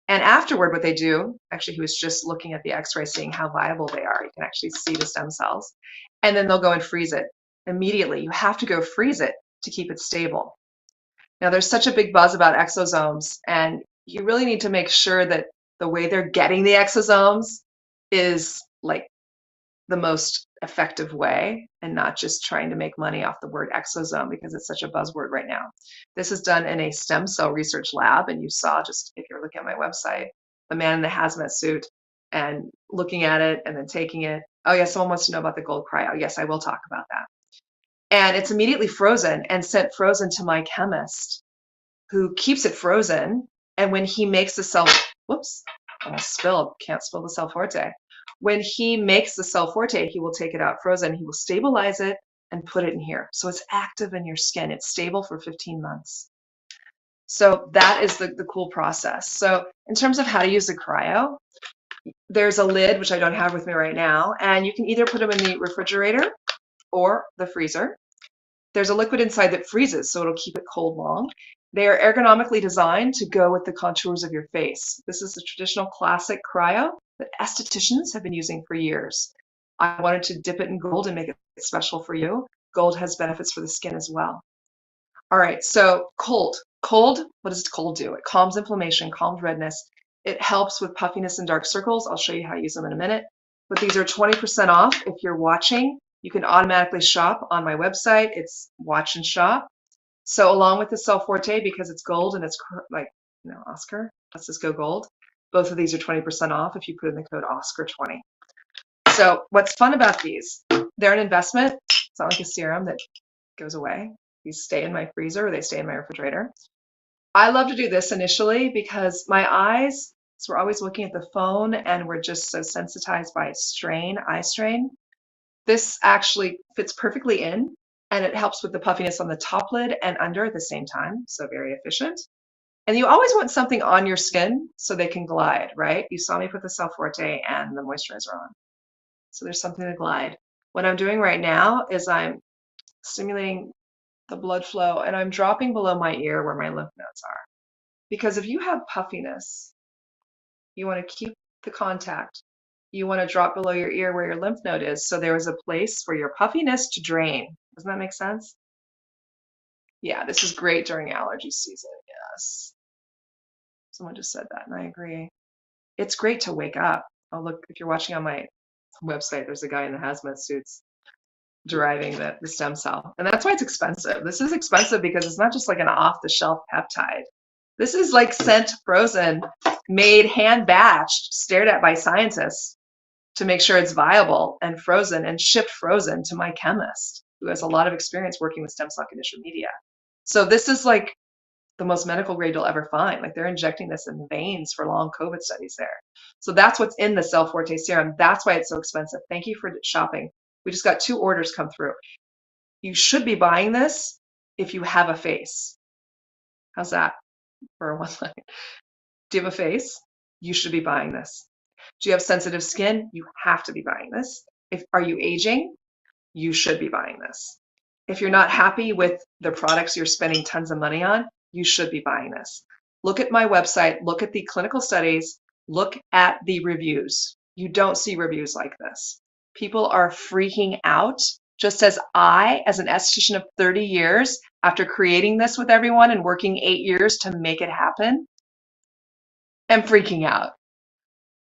And afterward, what they do, actually, he was just looking at the x-ray, seeing how viable they are. You can actually see the stem cells. And then they'll go and freeze it immediately. You have to go freeze it to keep it stable. Now, there's such a big buzz about exosomes, and you really need to make sure that the way they're getting the exosomes is like the most effective way and not just trying to make money off the word exosome because it's such a buzzword right now. This is done in a stem cell research lab, and you saw, just if you're looking at my website, the man in the hazmat suit and looking at it and then taking it. Oh yeah, someone wants to know about the Gold Cryo. Yes, I will talk about that. And it's immediately frozen and sent frozen to my chemist, who keeps it frozen. And when he makes the cell, whoops, almost spilled, can't spill the Cell Forte. When he makes the Cell Forte, he will take it out frozen. He will stabilize it and put it in here. So it's active in your skin. It's stable for 15 months. So that is the cool process. So in terms of how to use the cryo, there's a lid, which I don't have with me right now, and you can either put them in the refrigerator or the freezer. There's a liquid inside that freezes, so it'll keep it cold long. They are ergonomically designed to go with the contours of your face. This is the traditional classic cryo that estheticians have been using for years. I wanted to dip it in gold and make it special for you. Gold has benefits for the skin as well. All right, so cold. Cold, what does cold do? It calms inflammation, calms redness. It helps with puffiness and dark circles. I'll show you how to use them in a minute. But these are 20% off if you're watching. You can automatically shop on my website. It's watch and shop. So along with the Cell Forte, because it's gold and it's like, Oscar, let's just go gold. Both of these are 20% off if you put in the code OSCAR20. So what's fun about these, they're an investment. It's not like a serum that goes away. These stay in my freezer or they stay in my refrigerator. I love to do this initially because my eyes, so we're always looking at the phone and we're just so sensitized by eye strain. This actually fits perfectly in, and it helps with the puffiness on the top lid and under at the same time, so very efficient. And you always want something on your skin so they can glide, right? You saw me put the Cell Forte and the moisturizer on. So there's something to glide. What I'm doing right now is I'm stimulating the blood flow, and I'm dropping below my ear where my lymph nodes are. Because if you have puffiness, you want to keep the contact. You want to drop below your ear where your lymph node is, so there is a place for your puffiness to drain. Doesn't that make sense? Yeah, this is great during allergy season. Yes. Someone just said that, and I agree. It's great to wake up. Oh, look, if you're watching on my website, there's a guy in the hazmat suits deriving the stem cell. And that's why it's expensive. This is expensive because it's not just like an off-the-shelf peptide. This is like sent frozen, made, hand-batched, stared at by scientists to make sure it's viable and frozen and shipped frozen to my chemist, who has a lot of experience working with stem cell conditioned media. So this is like the most medical grade you'll ever find. Like they're injecting this in veins for long COVID studies there. So that's what's in the Cell Forte serum. That's why it's so expensive. Thank you for shopping. We just got 2 orders come through. You should be buying this if you have a face. How's that for one line? Do you have a face? You should be buying this. Do you have sensitive skin? You have to be buying this. Are you aging? You should be buying this. If you're not happy with the products you're spending tons of money on, you should be buying this. Look at my website, look at the clinical studies, look at the reviews. You don't see reviews like this. People are freaking out, just as I, as an esthetician of 30 years, after creating this with everyone and working 8 years to make it happen, am freaking out.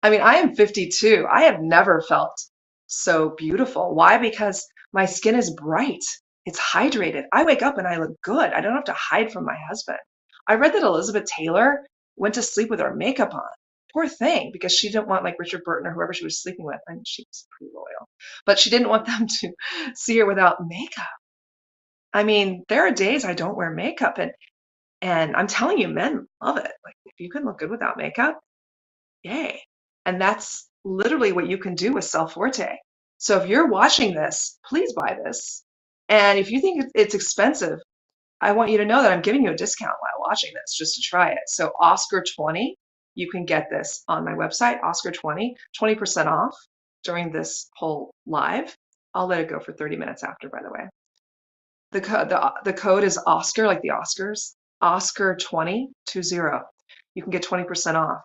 I mean, I am 52. I have never felt so beautiful. Why? Because my skin is bright. It's hydrated. I wake up and I look good. I don't have to hide from my husband. I read that Elizabeth Taylor went to sleep with her makeup on Poor thing, because she didn't want like Richard Burton or whoever she was sleeping with. I mean, she was pretty loyal, but she didn't want them to see her without makeup. I mean, there are days I don't wear makeup, and I'm telling you, men love it. Like if you can look good without makeup, yay. And that's literally what you can do with Cell Forte. So if you're watching this, please buy this. And if you think it's expensive, I want you to know that I'm giving you a discount while watching this just to try it. So Oscar 20, you can get this on my website, Oscar 20, 20% off during this whole live. I'll let it go for 30 minutes after, by the way. The code is Oscar, like the Oscars, Oscar 2020. You can get 20% off.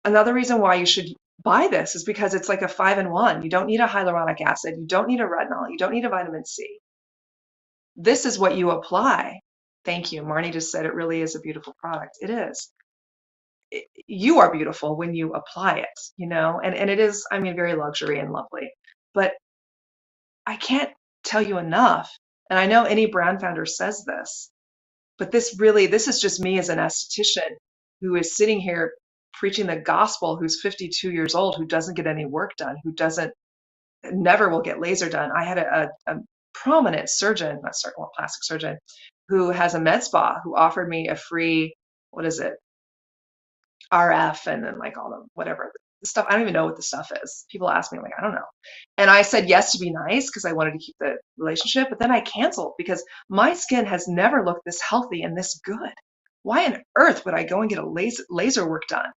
Another reason why you should buy this is because it's like a 5-in-1. You don't need a hyaluronic acid. You don't need a retinol. You don't need a vitamin C. This is what you apply. Thank you. Marnie just said it really is a beautiful product. It is. You are beautiful when you apply it, and it is, I mean, very luxury and lovely. But I can't tell you enough. And I know any brand founder says this, but this is just me as an esthetician who is sitting here preaching the gospel, who's 52 years old, who doesn't get any work done, who never will get laser done. I had a prominent surgeon, plastic surgeon, who has a med spa who offered me a free, what is it, RF, and then like all the whatever the stuff. I don't even know what the stuff is. People ask me, like, I don't know. And I said yes to be nice because I wanted to keep the relationship, but then I canceled because my skin has never looked this healthy and this good. Why on earth would I go and get a laser work done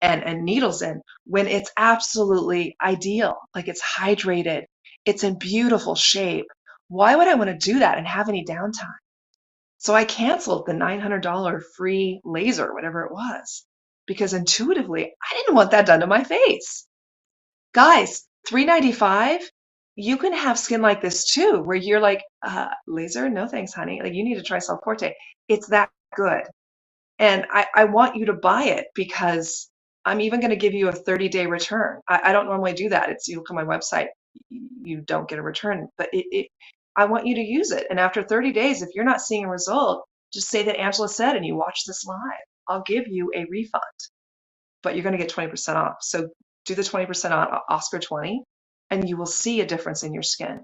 and needles in when it's absolutely ideal? Like it's hydrated, it's in beautiful shape. Why would I want to do that and have any downtime? So I canceled the $900 free laser, whatever it was, because intuitively I didn't want that done to my face. Guys, $395, you can have skin like this too, where you're like, laser? No thanks, honey. Like you need to try Cell Forte. It's that good. And I want you to buy it because I'm even going to give you a 30-day return. I don't normally do that. You look on my website, you don't get a return, but I want you to use it. And after 30 days, if you're not seeing a result, just say that Angela said and you watch this live. I'll give you a refund, but you're going to get 20% off. So do the 20% on Oscar 20 and you will see a difference in your skin.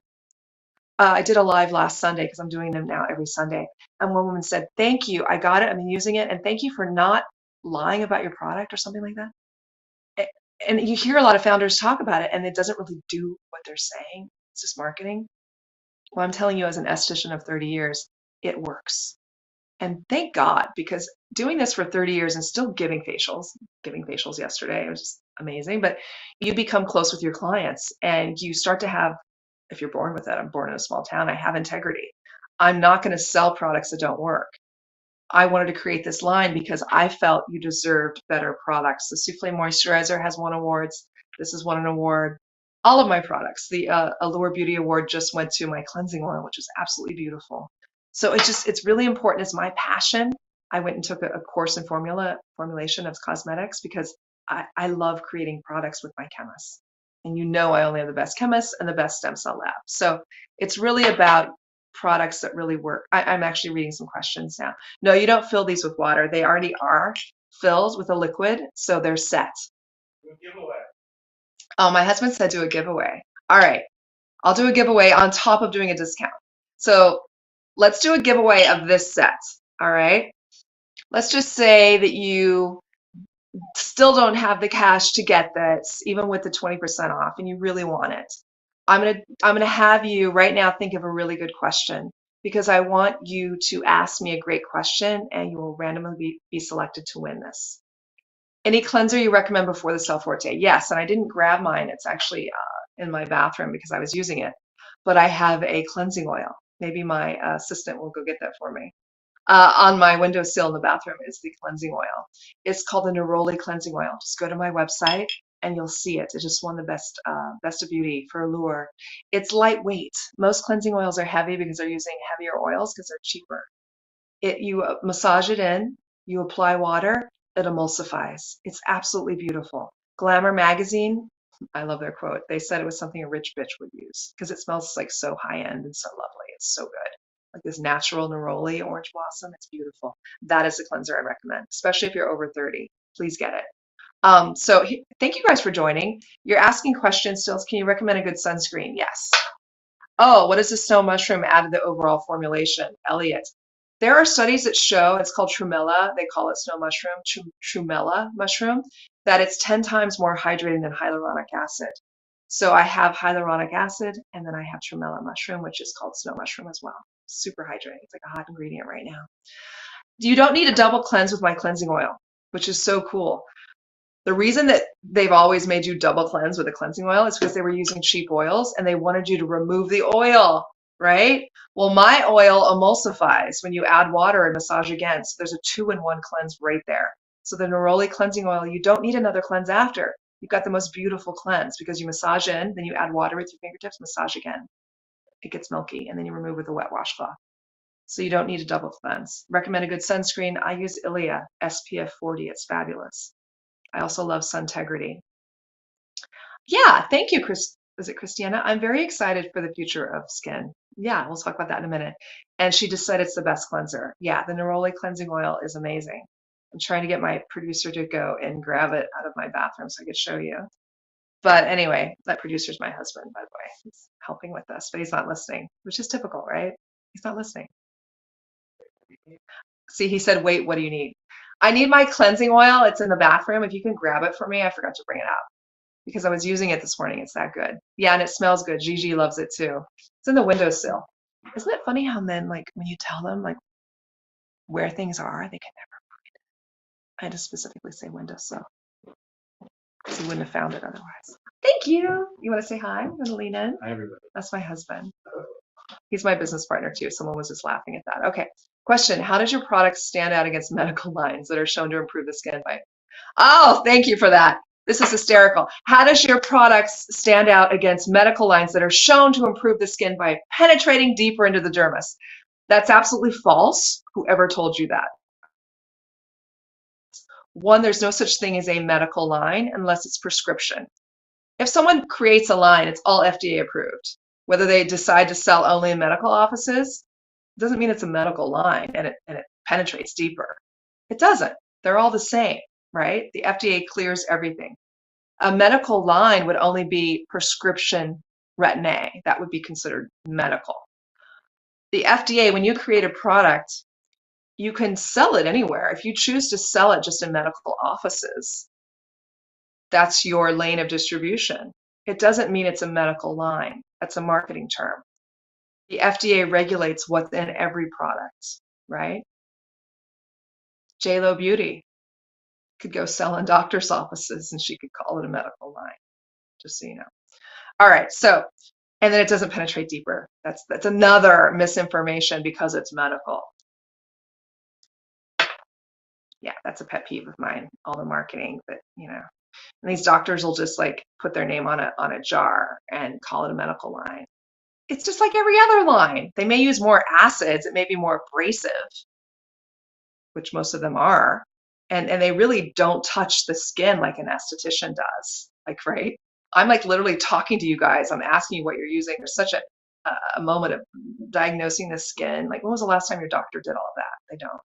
I did a live last Sunday because I'm doing them now every Sunday. And one woman said, thank you. I got it. I've been using it. And thank you for not lying about your product or something like that. And you hear a lot of founders talk about it and it doesn't really do what they're saying. It's just marketing. Well, I'm telling you, as an esthetician of 30 years, it works. And thank God, because doing this for 30 years and still giving facials yesterday, it was just amazing. But you become close with your clients and you start to have, if you're born with it, I'm born in a small town, I have integrity. I'm not going to sell products that don't work. I wanted to create this line because I felt you deserved better products. The Souffle Moisturizer has won awards. This has won an award. All of my products. The Allure Beauty Award just went to my cleansing oil, which is absolutely beautiful. So it's really important. It's my passion. I went and took a course in formulation of cosmetics because I love creating products with my chemists. And I only have the best chemists and the best stem cell lab. So it's really about products that really work. I'm actually reading some questions now. No, you don't fill these with water. They already are filled with a liquid, so they're set. Giveaway. Oh, my husband said do a giveaway. All right, I'll do a giveaway on top of doing a discount. So let's do a giveaway of this set. All right. Let's just say that you still don't have the cash to get this, even with the 20% off, and you really want it. I'm gonna have you right now think of a really good question because I want you to ask me a great question and you will randomly be selected to win this. Any cleanser you recommend before the Cell Forte? Yes, and I didn't grab mine. It's actually in my bathroom because I was using it, but I have a cleansing oil. Maybe my assistant will go get that for me. On my windowsill in the bathroom is the cleansing oil. It's called the Neroli cleansing oil. Just go to my website and you'll see it. It just won the best of beauty for Allure. It's lightweight. Most cleansing oils are heavy because they're using heavier oils because they're cheaper. You massage it in, you apply water, it emulsifies. It's absolutely beautiful. Glamour magazine, I love their quote. They said it was something a rich bitch would use because it smells like so high end and so lovely. It's so good. Like this natural neroli orange blossom. It's beautiful. That is the cleanser I recommend, especially if you're over 30. Please get it. Thank you guys for joining. You're asking questions still. Can you recommend a good sunscreen? Yes. Oh, what does the snow mushroom add to the overall formulation? Elliot. There are studies that show, it's called trumella, they call it snow mushroom, trumella mushroom, that it's 10 times more hydrating than hyaluronic acid. So I have hyaluronic acid and then I have trumella mushroom, which is called snow mushroom as well. Super hydrating. It's like a hot ingredient right now. You don't need a double cleanse with my cleansing oil, which is so cool. The reason that they've always made you double cleanse with a cleansing oil is because they were using cheap oils and they wanted you to remove the oil, right? Well, my oil emulsifies when you add water and massage again. So there's a 2-in-1 cleanse right there. So the Neroli cleansing oil, you don't need another cleanse after. You've got the most beautiful cleanse because you massage in, then you add water with your fingertips, massage again. It gets milky, and then you remove with a wet washcloth. So you don't need a double cleanse. Recommend a good sunscreen. I use Ilia SPF 40. It's fabulous. I also love Suntegrity. Yeah, thank you, Chris. Is it Christiana? I'm very excited for the future of skin. Yeah, we'll talk about that in a minute. And she just said it's the best cleanser. Yeah, the Neroli cleansing oil is amazing. I'm trying to get my producer to go and grab it out of my bathroom so I could show you. But anyway, that producer's my husband, by the way. He's helping with us, but he's not listening, which is typical, right? He's not listening. See, he said, wait, what do you need? I need my cleansing oil. It's in the bathroom. If you can grab it for me, I forgot to bring it out because I was using it this morning. It's that good. Yeah, and it smells good. Gigi loves it too. It's in the windowsill. Isn't it funny how men, like, when you tell them, like, where things are, they can never find it. I had to specifically say windowsill because he wouldn't have found it otherwise. Thank you. You want to say hi? You want to lean in? Hi, everybody. That's my husband. He's my business partner too. Someone was just laughing at that. Okay. Question. How does your product stand out against medical lines that are shown to improve the skin by? Oh, thank you for that. This is hysterical. How does your products stand out against medical lines that are shown to improve the skin by penetrating deeper into the dermis? That's absolutely false. Whoever told you that? One, there's no such thing as a medical line unless it's prescription. If someone creates a line, it's all FDA approved. Whether they decide to sell only in medical offices, doesn't mean it's a medical line and it penetrates deeper. It doesn't. They're all the same, right? The FDA clears everything. A medical line would only be prescription Retin-A. That would be considered medical. The FDA, when you create a product, you can sell it anywhere. If you choose to sell it just in medical offices, that's your lane of distribution. It doesn't mean it's a medical line. That's a marketing term. The FDA regulates what's in every product, right? JLo Beauty could go sell in doctor's offices and she could call it a medical line, just so you know. All right, so, and then it doesn't penetrate deeper. That's another misinformation because it's medical. Yeah, that's a pet peeve of mine, all the marketing that, you know, and these doctors will just like put their name on a jar and call it a medical line. It's just like every other line. They may use more acids, it may be more abrasive, which most of them are, and they really don't touch the skin like an esthetician does. Like, right? I'm like literally talking to you guys. I'm asking you what you're using. There's such a moment of diagnosing the skin. Like, when was the last time your doctor did all of that? They don't.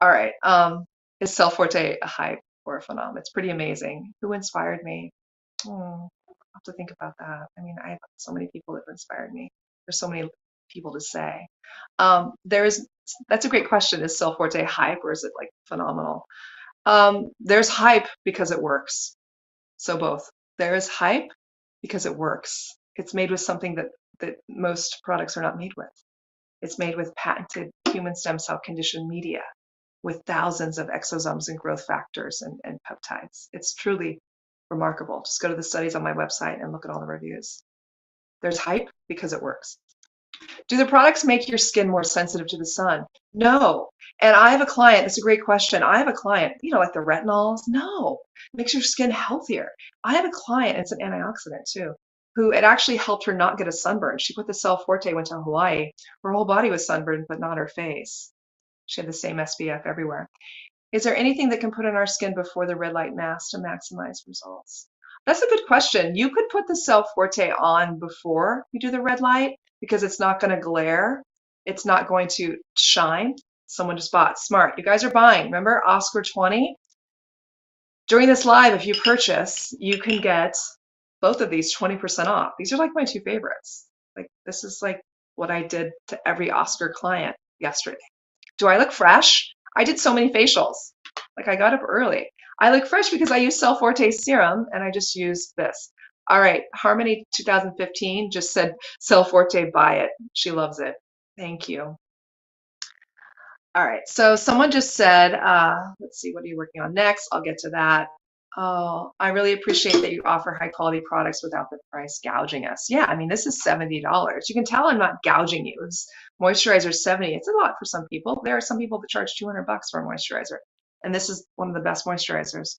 All right. Is Cell Forte a hype or a phenomenon? It's pretty amazing. Who inspired me? I'll have to think about that. I mean, I have so many people that have inspired me. There's so many people to say. That's a great question. Is Cell Forte hype or is it like phenomenal? There's hype because it works. So both. There is hype because it works. It's made with something that most products are not made with. It's made with patented human stem cell conditioned media with thousands of exosomes and growth factors and peptides. It's truly remarkable. Just go to the studies on my website and look at all the reviews. There's hype because it works. Do the products make your skin more sensitive to the sun? No. And I have a client, that's a great question. I have a client, you know, like the retinols? No. It makes your skin healthier. I have a client, it's an antioxidant too, who it actually helped her not get a sunburn. She put the Cell Forte, went to Hawaii. Her whole body was sunburned, but not her face. She had the same SPF everywhere. Is there anything that can put on our skin before the red light mask to maximize results? That's a good question. You could put the Cell Forte on before you do the red light because it's not going to glare. It's not going to shine. Someone just bought. Smart. You guys are buying. Remember Oscar 20? During this live, if you purchase, you can get both of these 20% off. These are like my two favorites. Like this is like what I did to every Oscar client yesterday. Do I look fresh? I did so many facials. Like I got up early. I look fresh because I use Cell Forte serum and I just used this. All right, Harmony 2015 just said Cell Forte, buy it. She loves it. Thank you. All right, so someone just said, let's see, what are you working on next? I'll get to that. Oh, I really appreciate that you offer high quality products without the price gouging us. Yeah, I mean, this is $70. You can tell I'm not gouging you. This moisturizer is 70. It's a lot for some people. There are some people that charge 200 bucks for a moisturizer. And this is one of the best moisturizers.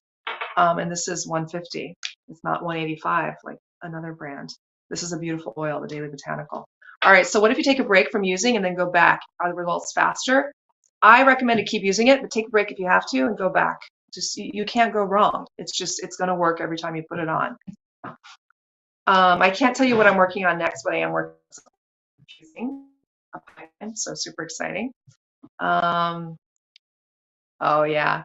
And this is 150. It's not 185 like another brand. This is a beautiful oil, the Daily Botanical. All right, so what if you take a break from using and then go back? Are the results faster? I recommend to keep using it, but take a break if you have to and go back. Just you can't go wrong. It's going to work every time you put it on. I can't tell you what I'm working on next, but I am working on something. So super exciting. Oh yeah.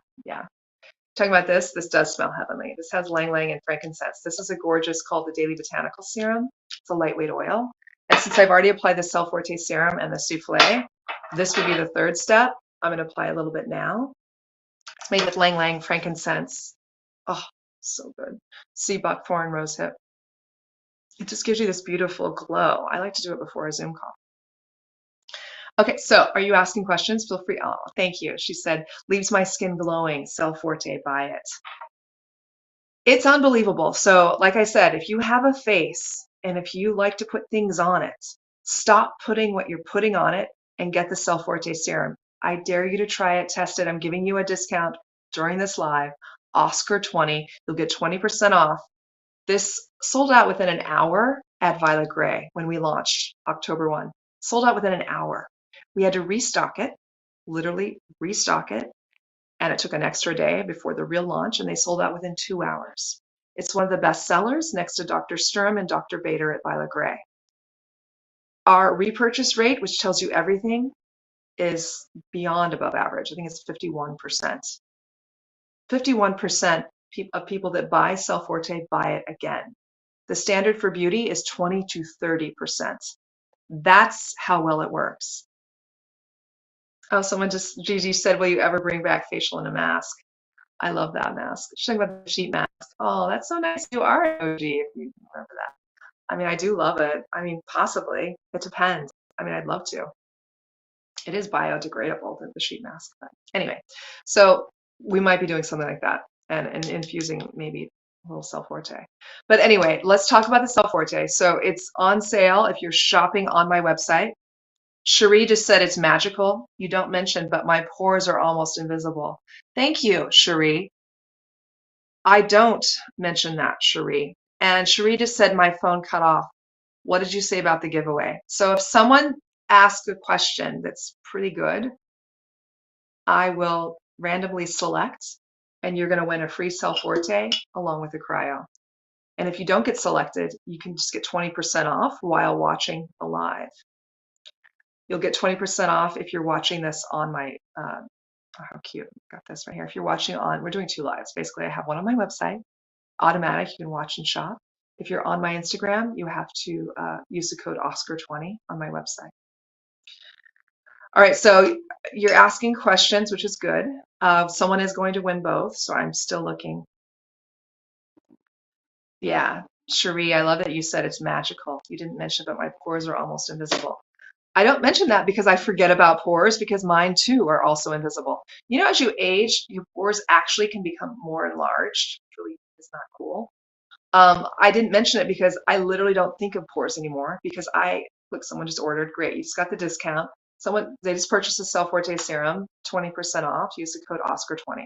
Talking about this does smell heavenly. This has ylang ylang and frankincense. This is a gorgeous called the Daily Botanical Serum. It's a lightweight oil. And since I've already applied the Cell Forte serum and the souffle, this would be the third step. I'm going to apply a little bit now. It's made with ylang ylang, frankincense. Oh, so good. Sea buckthorn, rosehip. It just gives you this beautiful glow. I like to do it before a Zoom call. Okay, so are you asking questions? Feel free. Oh, thank you. She said, leaves my skin glowing. Cell Forte, buy it. It's unbelievable. So like I said, if you have a face and if you like to put things on it, stop putting what you're putting on it and get the Cell Forte serum. I dare you to try it, test it. I'm giving you a discount during this live, Oscar 20. You'll get 20% off. This sold out within an hour at Violet Grey when we launched October 1. Sold out within an hour. We had to restock it, literally restock it. And it took an extra day before the real launch, and they sold out within 2 hours. It's one of the best sellers next to Dr. Sturm and Dr. Bader at Violet Grey. Our repurchase rate, which tells you everything, is beyond above average. I think it's 51%. 51% of people that buy Cell Forte buy it again. The standard for beauty is 20 to 30%. That's how well it works. Oh, someone just, Gigi said, will you ever bring back facial in a mask? I love that mask. She's talking about the sheet mask. Oh, that's so nice. You are an OG if you remember that. I mean, I do love it. I mean, possibly. It depends. I mean, I'd love to. It is biodegradable, the sheet mask. But anyway, so we might be doing something like that and infusing maybe a little Cell Forte. But anyway, let's talk about the Cell Forte. So it's on sale if you're shopping on my website. Cherie just said it's magical. You don't mention, but my pores are almost invisible. Thank you, Cherie. I don't mention that, Cherie. And Cherie just said my phone cut off. What did you say about the giveaway? So if someone asks a question that's pretty good, I will randomly select, and you're going to win a free Cell Forte along with a cryo. And if you don't get selected, you can just get 20% off while watching the live. You'll get 20% off if you're watching this on my, oh, how cute, got this right here. If you're watching on, we're doing 2 lives. Basically, I have one on my website, automatic, you can watch and shop. If you're on my Instagram, you have to use the code Oscar20 on my website. All right, so you're asking questions, which is good. Someone is going to win both, so I'm still looking. Yeah, Cherie, I love that you said it's magical. You didn't mention, but my pores are almost invisible. I don't mention that because I forget about pores because mine too are also invisible. You know, as you age, your pores actually can become more enlarged. It really is not cool. I didn't mention it because I literally don't think of pores anymore because look, someone just ordered. Great, you just got the discount. They just purchased a Cell Forte serum, 20% off. Use the code Oscar20.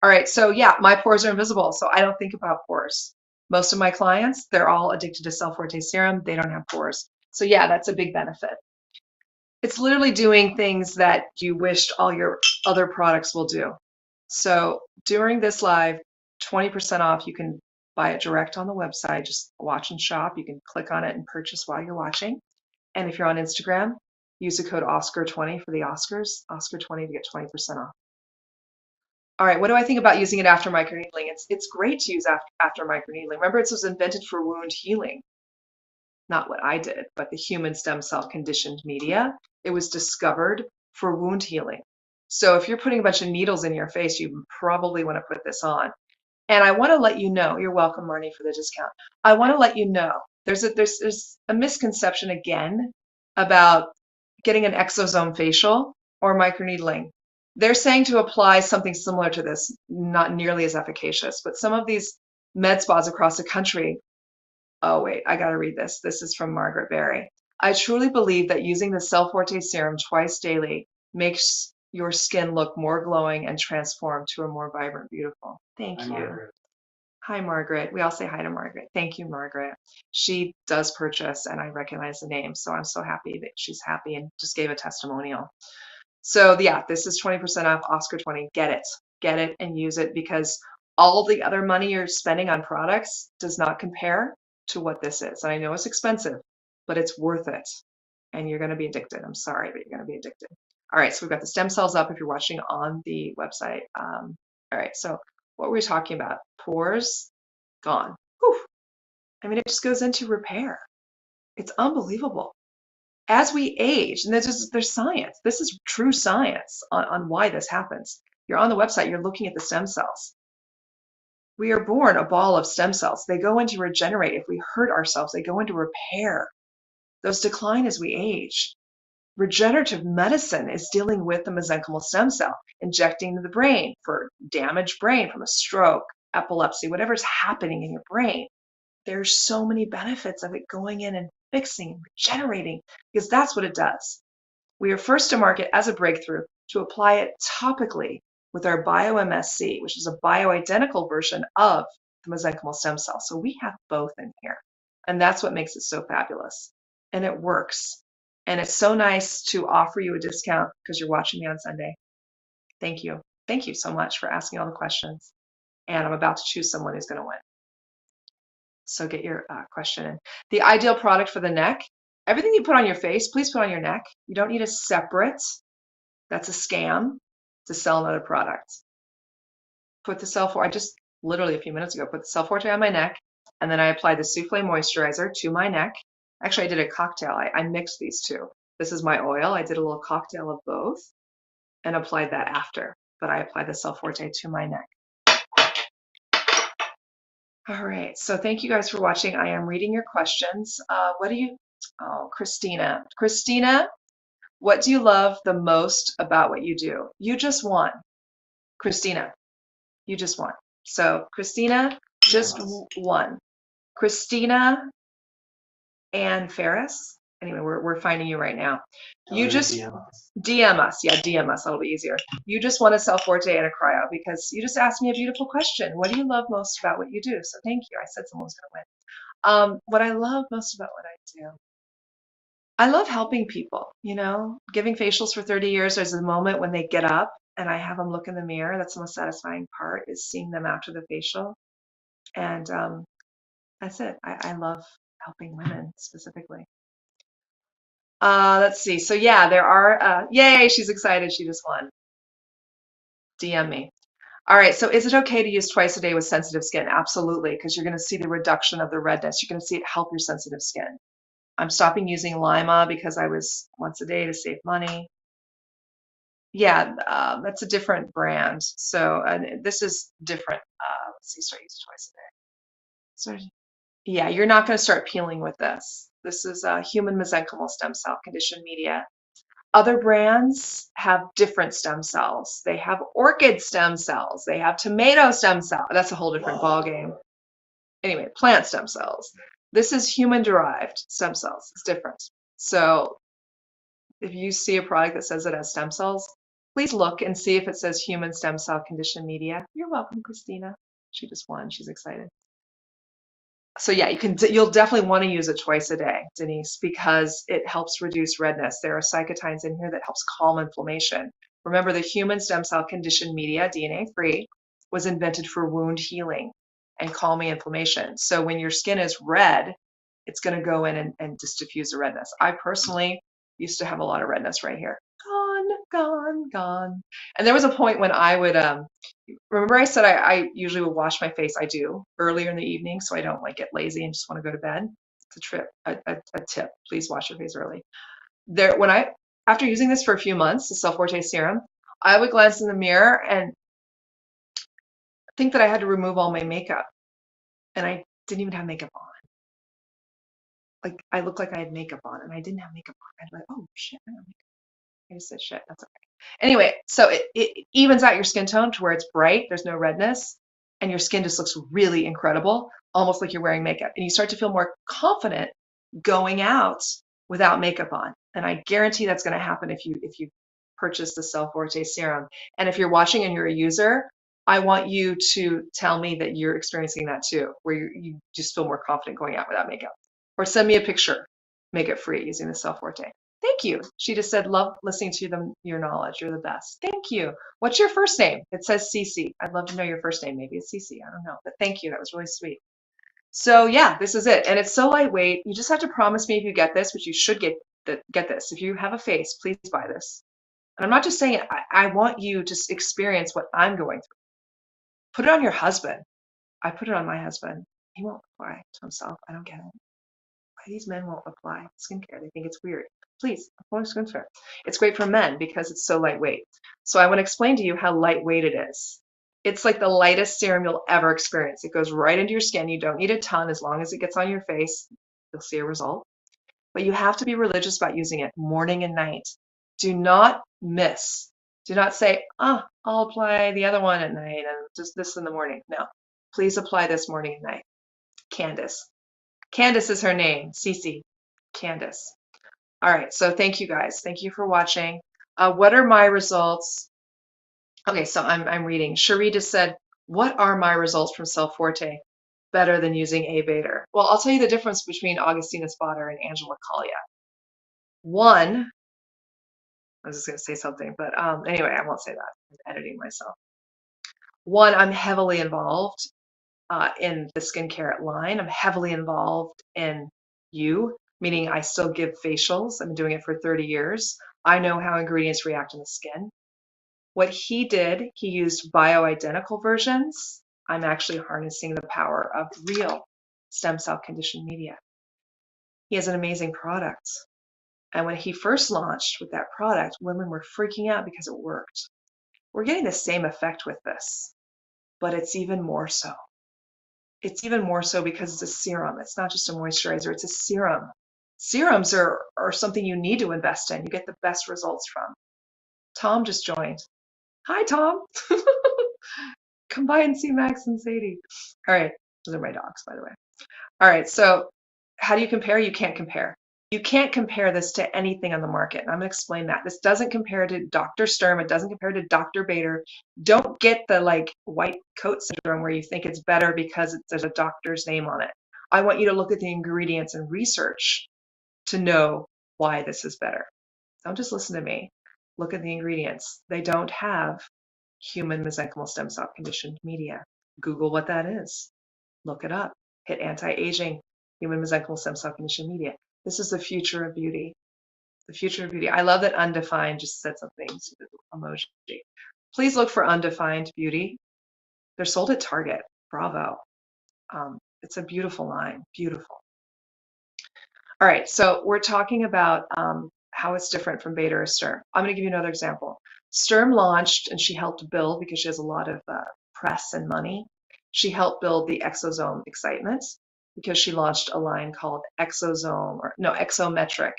All right, so yeah, my pores are invisible, so I don't think about pores. Most of my clients, they're all addicted to Cell Forte serum. They don't have pores. So yeah, that's a big benefit. It's literally doing things that you wished all your other products will do. So during this live, 20% off, you can buy it direct on the website, just watch and shop. You can click on it and purchase while you're watching. And if you're on Instagram, use the code Oscar20 for the Oscars, Oscar20 to get 20% off. All right, what do I think about using it after microneedling? It's great to use after microneedling. Remember, it was invented for wound healing. Not what I did, but the human stem cell conditioned media. It was discovered for wound healing. So if you're putting a bunch of needles in your face, you probably want to put this on. And I want to let you know, you're welcome, Marnie, for the discount. I want to let you know there's a misconception again about getting an exosome facial or microneedling. They're saying to apply something similar to this, not nearly as efficacious, but some of these med spas across the country. Oh, wait, I got to read this. This is from Margaret Berry. I truly believe that using the Cell Forte serum twice daily makes your skin look more glowing and transform to a more vibrant, beautiful. Thank you. Margaret. Hi, Margaret. We all say hi to Margaret. Thank you, Margaret. She does purchase, and I recognize the name, so I'm so happy that she's happy and just gave a testimonial. So yeah, this is 20% off Oscar 20. Get it and use it, because all the other money you're spending on products does not compare to what this is. And I know it's expensive, but it's worth it. And you're going to be addicted. I'm sorry, but you're going to be addicted. All right, so we've got the stem cells up if you're watching on the website. All right, so what were we talking about? Pores, gone. Whew. I mean, it just goes into repair. It's unbelievable. As we age, and there's science. This is true science on why this happens. You're on the website, you're looking at the stem cells. We are born a ball of stem cells. They go into regenerate. If we hurt ourselves, they go into repair. Those decline as we age. Regenerative medicine is dealing with the mesenchymal stem cell, injecting into the brain for damaged brain from a stroke, epilepsy, whatever's happening in your brain. There's so many benefits of it going in and fixing, regenerating, because that's what it does. We are first to market as a breakthrough to apply it topically with our BioMSC, which is a bioidentical version of the mesenchymal stem cell. So we have both in here. And that's what makes it so fabulous. And it works. And it's so nice to offer you a discount because you're watching me on Sunday. Thank you. Thank you so much for asking all the questions. And I'm about to choose someone who's going to win. So get your question in. The ideal product for the neck. Everything you put on your face, please put on your neck. You don't need a separate. That's a scam to sell another product. Put the Cell Forte, I just literally a few minutes ago put the Cell Forte on my neck, and then I applied the Souffle Moisturizer to my neck. Actually, I did a cocktail. I mixed these two. This is my oil. I did a little cocktail of both and applied that after, but I applied the Cell Forte to my neck. All right, so thank you guys for watching. I am reading your questions. Christina. Christina, what do you love the most about what you do? You just won. Christina, you just won. So Christina just won. Christina and Ferris. Anyway, we're finding you right now. You just DM us. Yeah, DM us. That'll be easier. You just won a Cell Forte and a cryo because you just asked me a beautiful question. What do you love most about what you do? So thank you. I said someone was going to win. What I love most about what I do. I love helping people, giving facials for 30 years. There's a moment when they get up and I have them look in the mirror. That's the most satisfying part, is seeing them after the facial. And that's it. I love helping women specifically. Let's see. So yeah, there are, yay, she's excited. She just won. DM me. All right, so is it okay to use twice a day with sensitive skin? Absolutely, because you're going to see the reduction of the redness. You're going to see it help your sensitive skin. I'm stopping using Lima because I was once a day to save money. Yeah, that's a different brand. So this is different. Let's see, start using twice a day. So yeah, you're not going to start peeling with this. This is human mesenchymal stem cell conditioned media. Other brands have different stem cells. They have orchid stem cells. They have tomato stem cells. That's a whole different ballgame. Anyway, plant stem cells. This is human-derived stem cells. It's different. So if you see a product that says it has stem cells, please look and see if it says human stem cell conditioned media. You're welcome, Christina. She just won. She's excited. So yeah, you'll definitely want to use it twice a day, Denise, because it helps reduce redness. There are cytokines in here that helps calm inflammation. Remember, the human stem cell conditioned media, DNA-free, was invented for wound healing and calming inflammation. So when your skin is red, it's going to go in and just diffuse the redness. I personally used to have a lot of redness right here. Gone, gone, gone. And there was a point when I would remember I said I usually will wash my face. I do earlier in the evening so I don't like get lazy and just want to go to bed. It's a trip, a tip. Please wash your face early. When after using this for a few months, the Cell Forte serum, I would glance in the mirror and think that I had to remove all my makeup, and I didn't even have makeup on. Like I looked like I had makeup on, and I didn't have makeup on. I'd be like, oh shit, I don't have makeup. I just said shit. That's okay. Anyway, so it evens out your skin tone to where it's bright, there's no redness, and your skin just looks really incredible, almost like you're wearing makeup. And you start to feel more confident going out without makeup on. And I guarantee that's going to happen if you purchase the Cell Forte serum. And if you're watching and you're a user, I want you to tell me that you're experiencing that too, where you just feel more confident going out without makeup. Or send me a picture, makeup free using the Cell Forte. Thank you. She just said, love listening to your knowledge. You're the best. Thank you. What's your first name? It says Cece. I'd love to know your first name. Maybe it's Cece. I don't know. But thank you. That was really sweet. So yeah, this is it. And it's so lightweight. You just have to promise me if you get this, which you should get this. If you have a face, please buy this. And I'm not just saying it. I want you to experience what I'm going through. Put it on your husband. I put it on my husband. He won't apply to himself. I don't get it. Why these men won't apply skincare? They think it's weird. Please, apply skincare. It's great for men because it's so lightweight. So I want to explain to you how lightweight it is. It's like the lightest serum you'll ever experience. It goes right into your skin. You don't need a ton. As long as it gets on your face, you'll see a result. But you have to be religious about using it morning and night. Do not miss. Do not say, I'll apply the other one at night and just this in the morning. No, please apply this morning and night. Candace. Candace is her name. Cece. Candace. All right, so thank you guys. Thank you for watching. What are my results? Okay, so I'm reading. Cherie just said, what are my results from Cell Forte? Better than using A-Bader. Well, I'll tell you the difference between Augustina Spotter and Angela Collier. One, I was just going to say something, but anyway, I won't say that. I'm editing myself. One, I'm heavily involved in the skincare line. I'm heavily involved in you, meaning I still give facials. I've been doing it for 30 years. I know how ingredients react in the skin. What he did, he used bioidentical versions. I'm actually harnessing the power of real stem cell conditioned media. He has an amazing product. And when he first launched with that product, women were freaking out because it worked. We're getting the same effect with this, but it's even more so. It's even more so because it's a serum. It's not just a moisturizer, it's a serum. Serums are something you need to invest in. You get the best results from. Tom just joined. Hi, Tom. Come by and see Max and Sadie. All right. Those are my dogs, by the way. All right. So how do you compare? You can't compare. You can't compare this to anything on the market. And I'm going to explain that. This doesn't compare to Dr. Sturm. It doesn't compare to Dr. Bader. Don't get the like white coat syndrome where you think it's better because there's a doctor's name on it. I want you to look at the ingredients and research to know why this is better. Don't just listen to me. Look at the ingredients. They don't have human mesenchymal stem cell conditioned media. Google what that is. Look it up. Hit anti-aging human mesenchymal stem cell conditioned media. This is the future of beauty. The future of beauty. I love that Undefined just said something. Emoji. Please look for Undefined Beauty. They're sold at Target. Bravo. It's a beautiful line. Beautiful. All right. So we're talking about how it's different from Bader or Sturm. I'm going to give you another example. Sturm launched and she helped build, because she has a lot of press and money, she helped build the Exosome Excitement because she launched a line called Exometric.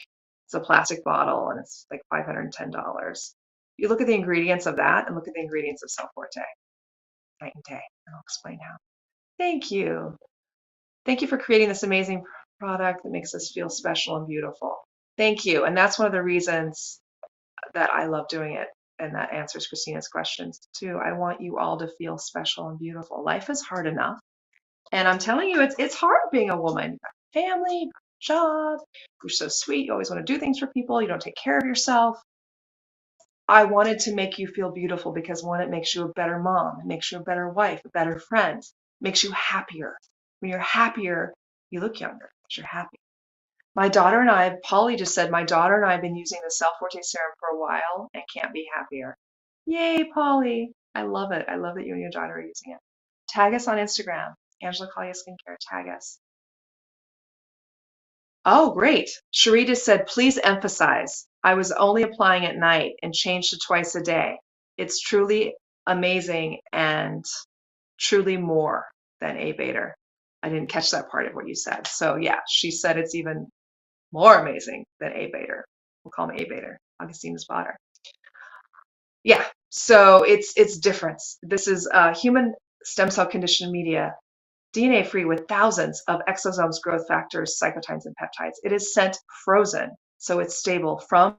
It's a plastic bottle and it's like $510. You look at the ingredients of that and look at the ingredients of Cell Forte. Night and day. And I'll explain how. Thank you. Thank you for creating this amazing product that makes us feel special and beautiful. Thank you. And that's one of the reasons that I love doing it. And that answers Christina's questions too. I want you all to feel special and beautiful. Life is hard enough. And I'm telling you, it's hard being a woman. You've got family, job, you're so sweet. You always want to do things for people. You don't take care of yourself. I wanted to make you feel beautiful because one, it makes you a better mom. It makes you a better wife, a better friend. It makes you happier. When you're happier, you look younger because you're happy. My daughter and I, Polly just said, my daughter and I have been using the Cell Forte serum for a while and can't be happier. Yay, Polly. I love it. I love that you and your daughter are using it. Tag us on Instagram. Angela Collier Skincare, tag us. Oh, great. Cherie just said, please emphasize. I was only applying at night and changed to twice a day. It's truly amazing and truly more than A Bader. I didn't catch that part of what you said. So yeah, she said it's even more amazing than A Bader. We'll call him A Bader, Augustina's Bader. Yeah, so it's different. This is human stem cell conditioned media, DNA free with thousands of exosomes, growth factors, cytokines, and peptides. It is sent frozen, so it's stable from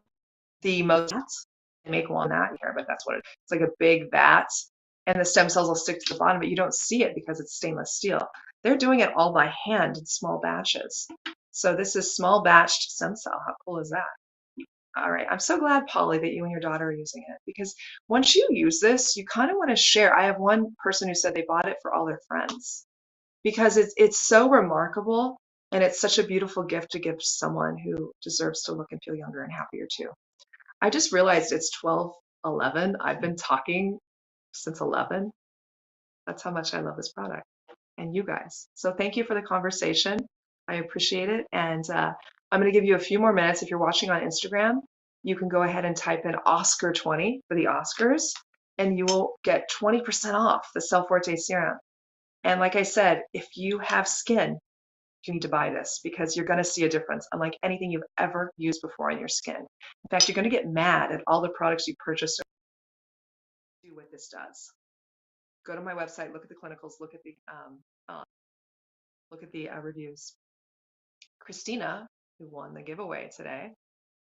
the most. They make one that here, but that's what it's like, a big vat, and the stem cells will stick to the bottom, but you don't see it because it's stainless steel. They're doing it all by hand in small batches. So this is small batched stem cell. How cool is that? All right. I'm so glad, Polly, that you and your daughter are using it, because once you use this, you kind of want to share. I have one person who said they bought it for all their friends because it's so remarkable, and it's such a beautiful gift to give someone who deserves to look and feel younger and happier too. I just realized it's 12:11. I've been talking since 11. That's how much I love this product and you guys. So thank you for the conversation. I appreciate it. And I'm going to give you a few more minutes. If you're watching on Instagram, you can go ahead and type in Oscar20 for the Oscars, and you will get 20% off the Cell Forte serum. And like I said, if you have skin, you need to buy this because you're going to see a difference unlike anything you've ever used before on your skin. In fact, you're going to get mad at all the products you purchased. Do what this does. Go to my website, look at the clinicals, look at the reviews. Christina, who won the giveaway today,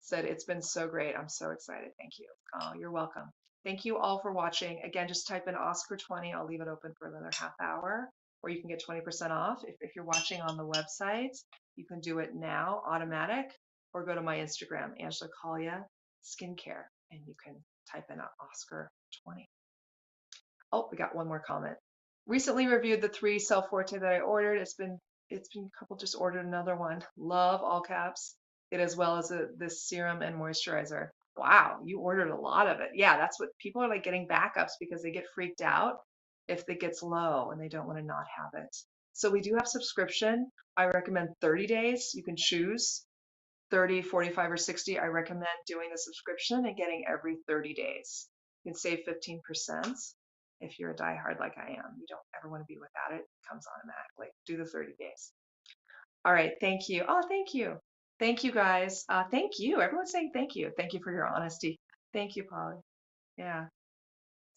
said, it's been so great. I'm so excited. Thank you. Oh, you're welcome. Thank you all for watching. Again, just type in Oscar20. I'll leave it open for another half hour, or you can get 20% off. If you're watching on the website, you can do it now, automatic, or go to my Instagram, Angela Collier Skincare, and you can type in Oscar20. Oh, we got one more comment. Recently reviewed the 3 Cell Forte that I ordered. It's been a couple, just ordered another one. Love, all caps, it, as well as this serum and moisturizer. Wow, you ordered a lot of it. Yeah, that's what people are like, getting backups because they get freaked out if it gets low and they don't want to not have it. So we do have subscription. I recommend 30 days. You can choose 30, 45, or 60. I recommend doing the subscription and getting every 30 days. You can save 15%. If you're a diehard like I am, you don't ever want to be without it. It comes automatically. Do the 30 days. All right. Thank you. Oh, thank you. Thank you, guys. Thank you. Everyone's saying thank you. Thank you for your honesty. Thank you, Polly. Yeah.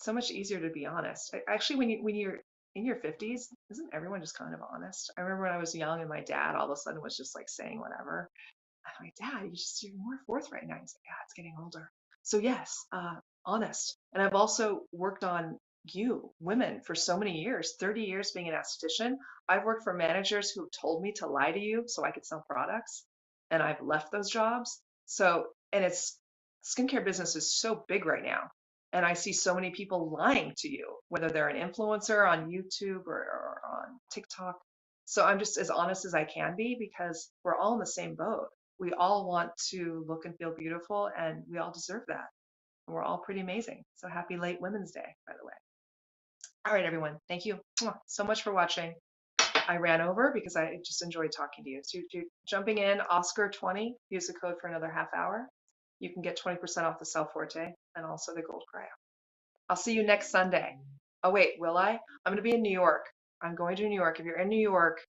So much easier to be honest. Actually, when you're in your 50s, isn't everyone just kind of honest? I remember when I was young and my dad all of a sudden was just like saying whatever. I'm like, Dad, you're more forthright now. He's like, yeah, it's getting older. So yes, honest. And I've also worked on women, for so many years, 30 years being an esthetician. I've worked for managers who told me to lie to you so I could sell products, and I've left those jobs. So, and it's skincare business is so big right now. And I see so many people lying to you, whether they're an influencer on YouTube or on TikTok. So I'm just as honest as I can be because we're all in the same boat. We all want to look and feel beautiful, and we all deserve that. And we're all pretty amazing. So happy late Women's Day, by the way. All right, everyone. Thank you so much for watching. I ran over because I just enjoyed talking to you. So you're jumping in, Oscar20, use the code for another half hour. You can get 20% off the Cell Forte and also the Gold Cryo. I'll see you next Sunday. Oh, wait, will I? I'm going to be in New York. I'm going to New York. If you're in New York,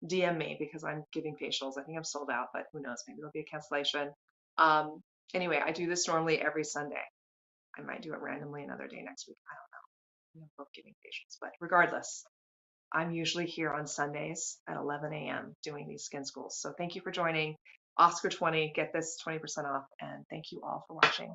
DM me because I'm giving facials. I think I'm sold out, but who knows? Maybe there'll be a cancellation. Anyway, I do this normally every Sunday. I might do it randomly another day next week. I don't know. I'm both giving facials, but regardless, I'm usually here on Sundays at 11 a.m. doing these skin schools. So thank you for joining. Oscar20, get this 20% off, and thank you all for watching.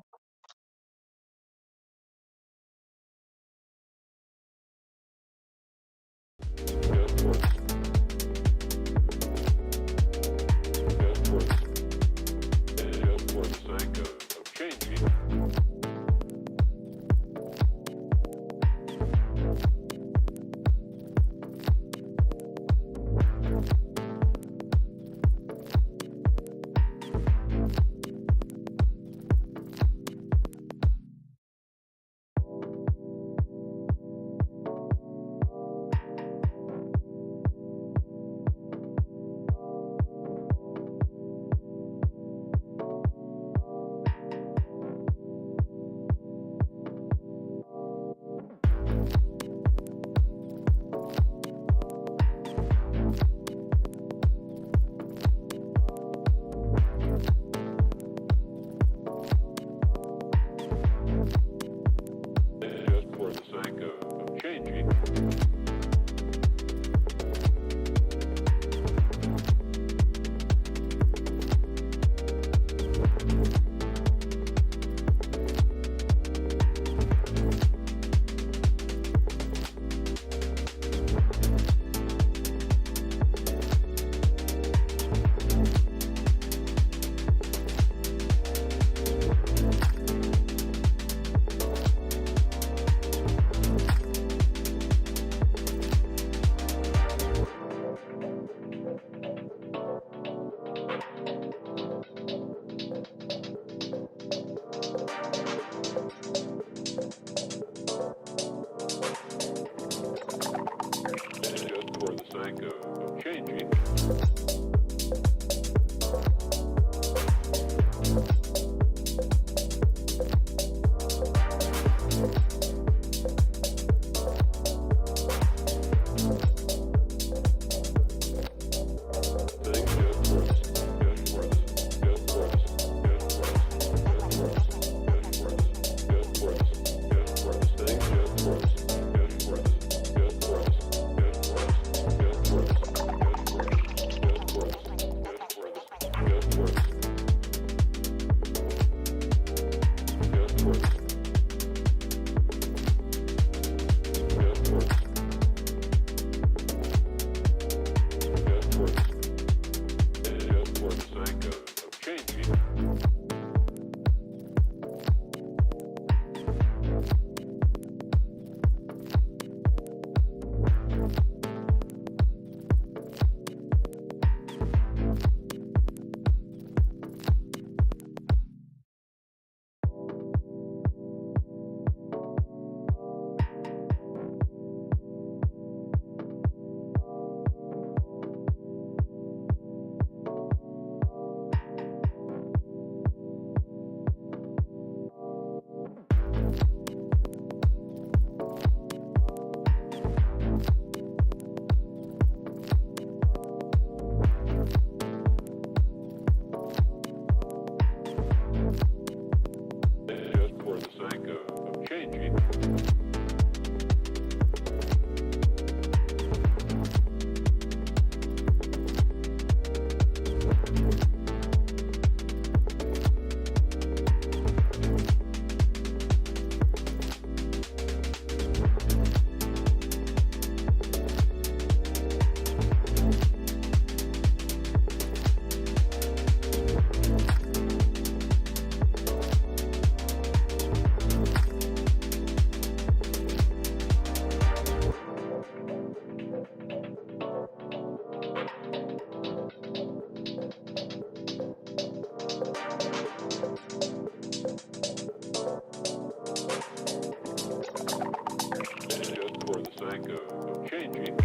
of changing.